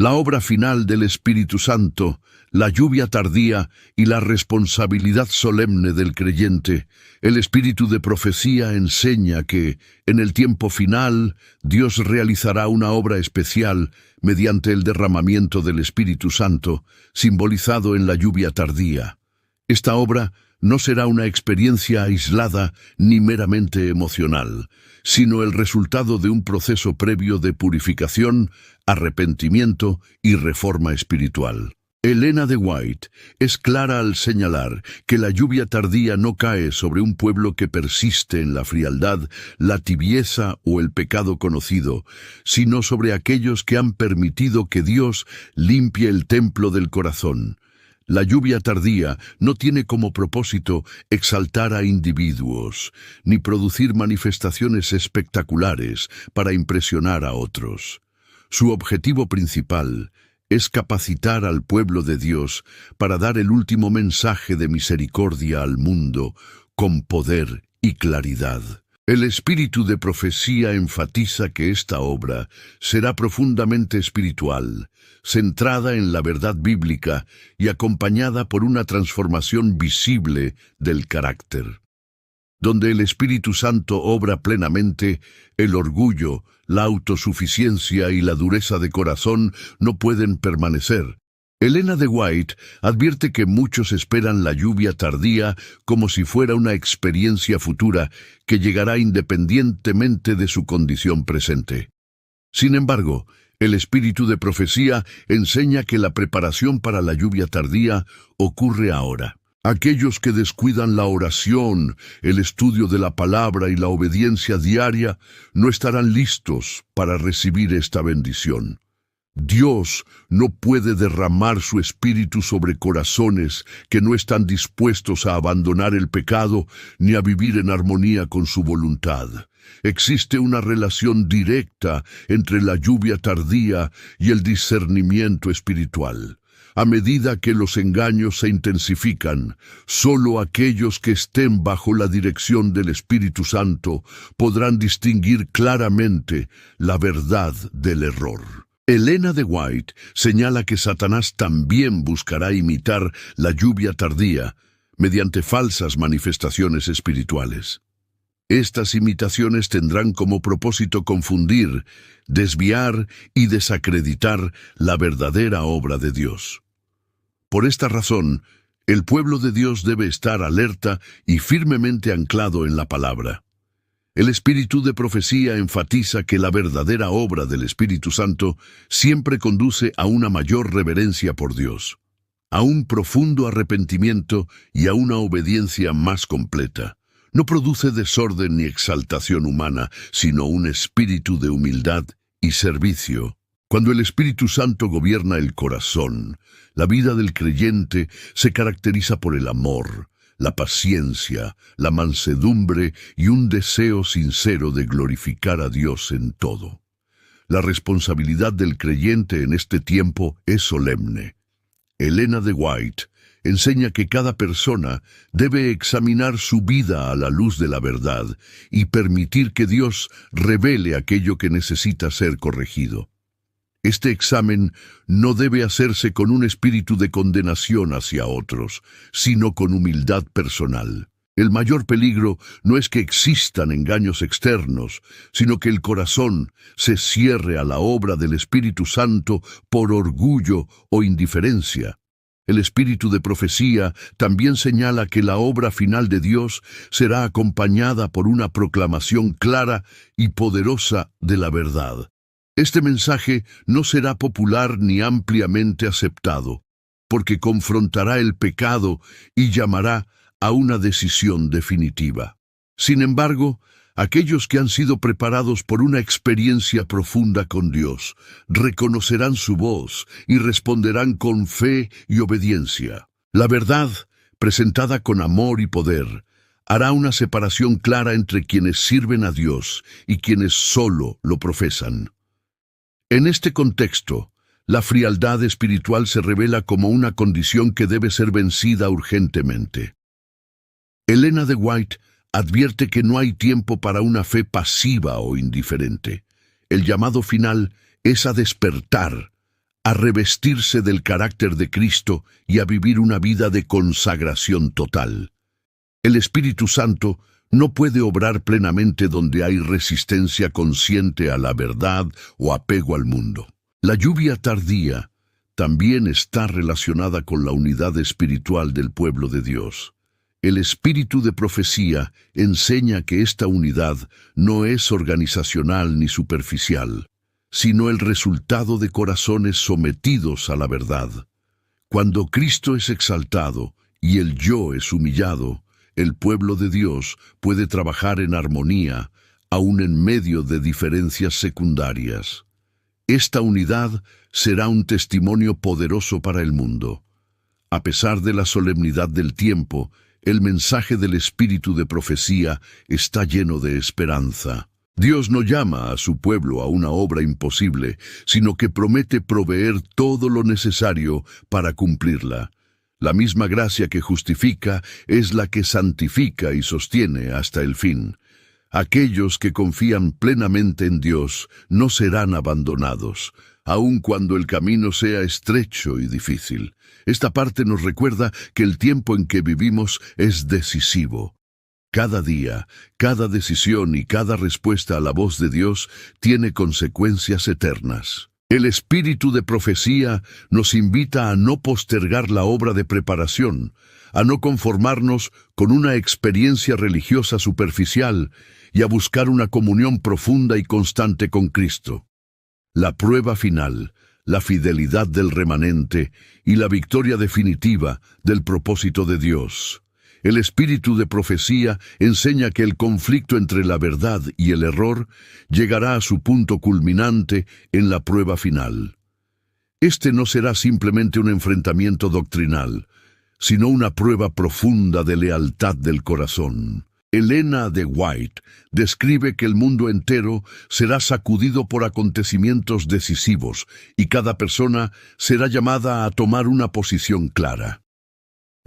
La obra final del Espíritu Santo, la lluvia tardía y la responsabilidad solemne del creyente, el espíritu de profecía enseña que, en el tiempo final, Dios realizará una obra especial mediante el derramamiento del Espíritu Santo, simbolizado en la lluvia tardía. Esta obra no será una experiencia aislada ni meramente emocional, sino el resultado de un proceso previo de purificación, arrepentimiento y reforma espiritual. Elena de White es clara al señalar que la lluvia tardía no cae sobre un pueblo que persiste en la frialdad, la tibieza o el pecado conocido, sino sobre aquellos que han permitido que Dios limpie el templo del corazón. La lluvia tardía no tiene como propósito exaltar a individuos, ni producir manifestaciones espectaculares para impresionar a otros. Su objetivo principal es capacitar al pueblo de Dios para dar el último mensaje de misericordia al mundo con poder y claridad. El espíritu de profecía enfatiza que esta obra será profundamente espiritual, centrada en la verdad bíblica y acompañada por una transformación visible del carácter. Donde el Espíritu Santo obra plenamente, el orgullo, la autosuficiencia y la dureza de corazón no pueden permanecer. Elena de White advierte que muchos esperan la lluvia tardía como si fuera una experiencia futura que llegará independientemente de su condición presente. Sin embargo, el espíritu de profecía enseña que la preparación para la lluvia tardía ocurre ahora. Aquellos que descuidan la oración, el estudio de la palabra y la obediencia diaria no estarán listos para recibir esta bendición. Dios no puede derramar su espíritu sobre corazones que no están dispuestos a abandonar el pecado ni a vivir en armonía con su voluntad. Existe una relación directa entre la lluvia tardía y el discernimiento espiritual. A medida que los engaños se intensifican, solo aquellos que estén bajo la dirección del Espíritu Santo podrán distinguir claramente la verdad del error. Elena de White señala que Satanás también buscará imitar la lluvia tardía mediante falsas manifestaciones espirituales. Estas imitaciones tendrán como propósito confundir, desviar y desacreditar la verdadera obra de Dios. Por esta razón, el pueblo de Dios debe estar alerta y firmemente anclado en la palabra. El espíritu de profecía enfatiza que la verdadera obra del Espíritu Santo siempre conduce a una mayor reverencia por Dios, a un profundo arrepentimiento y a una obediencia más completa. No produce desorden ni exaltación humana, sino un espíritu de humildad y servicio. Cuando el Espíritu Santo gobierna el corazón, la vida del creyente se caracteriza por el amor, la paciencia, la mansedumbre y un deseo sincero de glorificar a Dios en todo. La responsabilidad del creyente en este tiempo es solemne. Elena de White enseña que cada persona debe examinar su vida a la luz de la verdad y permitir que Dios revele aquello que necesita ser corregido. Este examen no debe hacerse con un espíritu de condenación hacia otros, sino con humildad personal. El mayor peligro no es que existan engaños externos, sino que el corazón se cierre a la obra del Espíritu Santo por orgullo o indiferencia. El espíritu de profecía también señala que la obra final de Dios será acompañada por una proclamación clara y poderosa de la verdad. Este mensaje no será popular ni ampliamente aceptado, porque confrontará el pecado y llamará a una decisión definitiva. Sin embargo, aquellos que han sido preparados por una experiencia profunda con Dios reconocerán su voz y responderán con fe y obediencia. La verdad, presentada con amor y poder, hará una separación clara entre quienes sirven a Dios y quienes solo lo profesan. En este contexto, la frialdad espiritual se revela como una condición que debe ser vencida urgentemente. Elena de White advierte que no hay tiempo para una fe pasiva o indiferente. El llamado final es a despertar, a revestirse del carácter de Cristo y a vivir una vida de consagración total. El Espíritu Santo no puede obrar plenamente donde hay resistencia consciente a la verdad o apego al mundo. La lluvia tardía también está relacionada con la unidad espiritual del pueblo de Dios. El espíritu de profecía enseña que esta unidad no es organizacional ni superficial, sino el resultado de corazones sometidos a la verdad. Cuando Cristo es exaltado y el yo es humillado, el pueblo de Dios puede trabajar en armonía, aun en medio de diferencias secundarias. Esta unidad será un testimonio poderoso para el mundo. A pesar de la solemnidad del tiempo, el mensaje del espíritu de profecía está lleno de esperanza. Dios no llama a su pueblo a una obra imposible, sino que promete proveer todo lo necesario para cumplirla. La misma gracia que justifica es la que santifica y sostiene hasta el fin. Aquellos que confían plenamente en Dios no serán abandonados, aun cuando el camino sea estrecho y difícil. Esta parte nos recuerda que el tiempo en que vivimos es decisivo. Cada día, cada decisión y cada respuesta a la voz de Dios tiene consecuencias eternas. El espíritu de profecía nos invita a no postergar la obra de preparación, a no conformarnos con una experiencia religiosa superficial y a buscar una comunión profunda y constante con Cristo. La prueba final, la fidelidad del remanente y la victoria definitiva del propósito de Dios. El espíritu de profecía enseña que el conflicto entre la verdad y el error llegará a su punto culminante en la prueba final. Este no será simplemente un enfrentamiento doctrinal, sino una prueba profunda de lealtad del corazón. Elena de White describe que el mundo entero será sacudido por acontecimientos decisivos y cada persona será llamada a tomar una posición clara.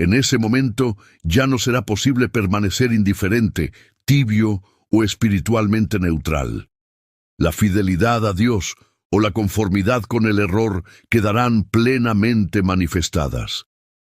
En ese momento ya no será posible permanecer indiferente, tibio o espiritualmente neutral. La fidelidad a Dios o la conformidad con el error quedarán plenamente manifestadas.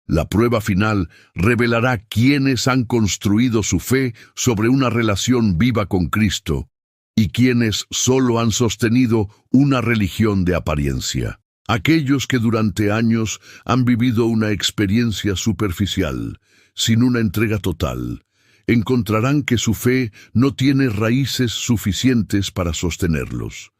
La prueba final revelará quiénes han construido su fe sobre una relación viva con Cristo y quiénes solo han sostenido una religión de apariencia. Aquellos que durante años han vivido una experiencia superficial, sin una entrega total, encontrarán que su fe no tiene raíces suficientes para sostenerlos.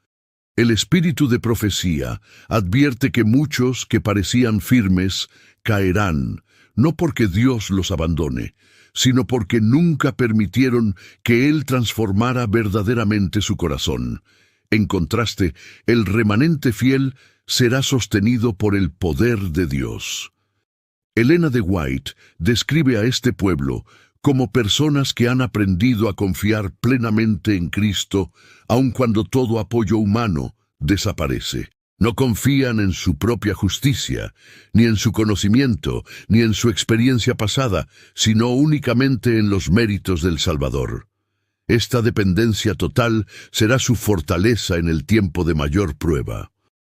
El espíritu de profecía advierte que muchos que parecían firmes caerán, no porque Dios los abandone, sino porque nunca permitieron que Él transformara verdaderamente su corazón. En contraste, el remanente fiel será sostenido por el poder de Dios. Elena de White describe a este pueblo como personas que han aprendido a confiar plenamente en Cristo, aun cuando todo apoyo humano desaparece. No confían en su propia justicia, ni en su conocimiento, ni en su experiencia pasada, sino únicamente en los méritos del Salvador. Esta dependencia total será su fortaleza en el tiempo de mayor prueba.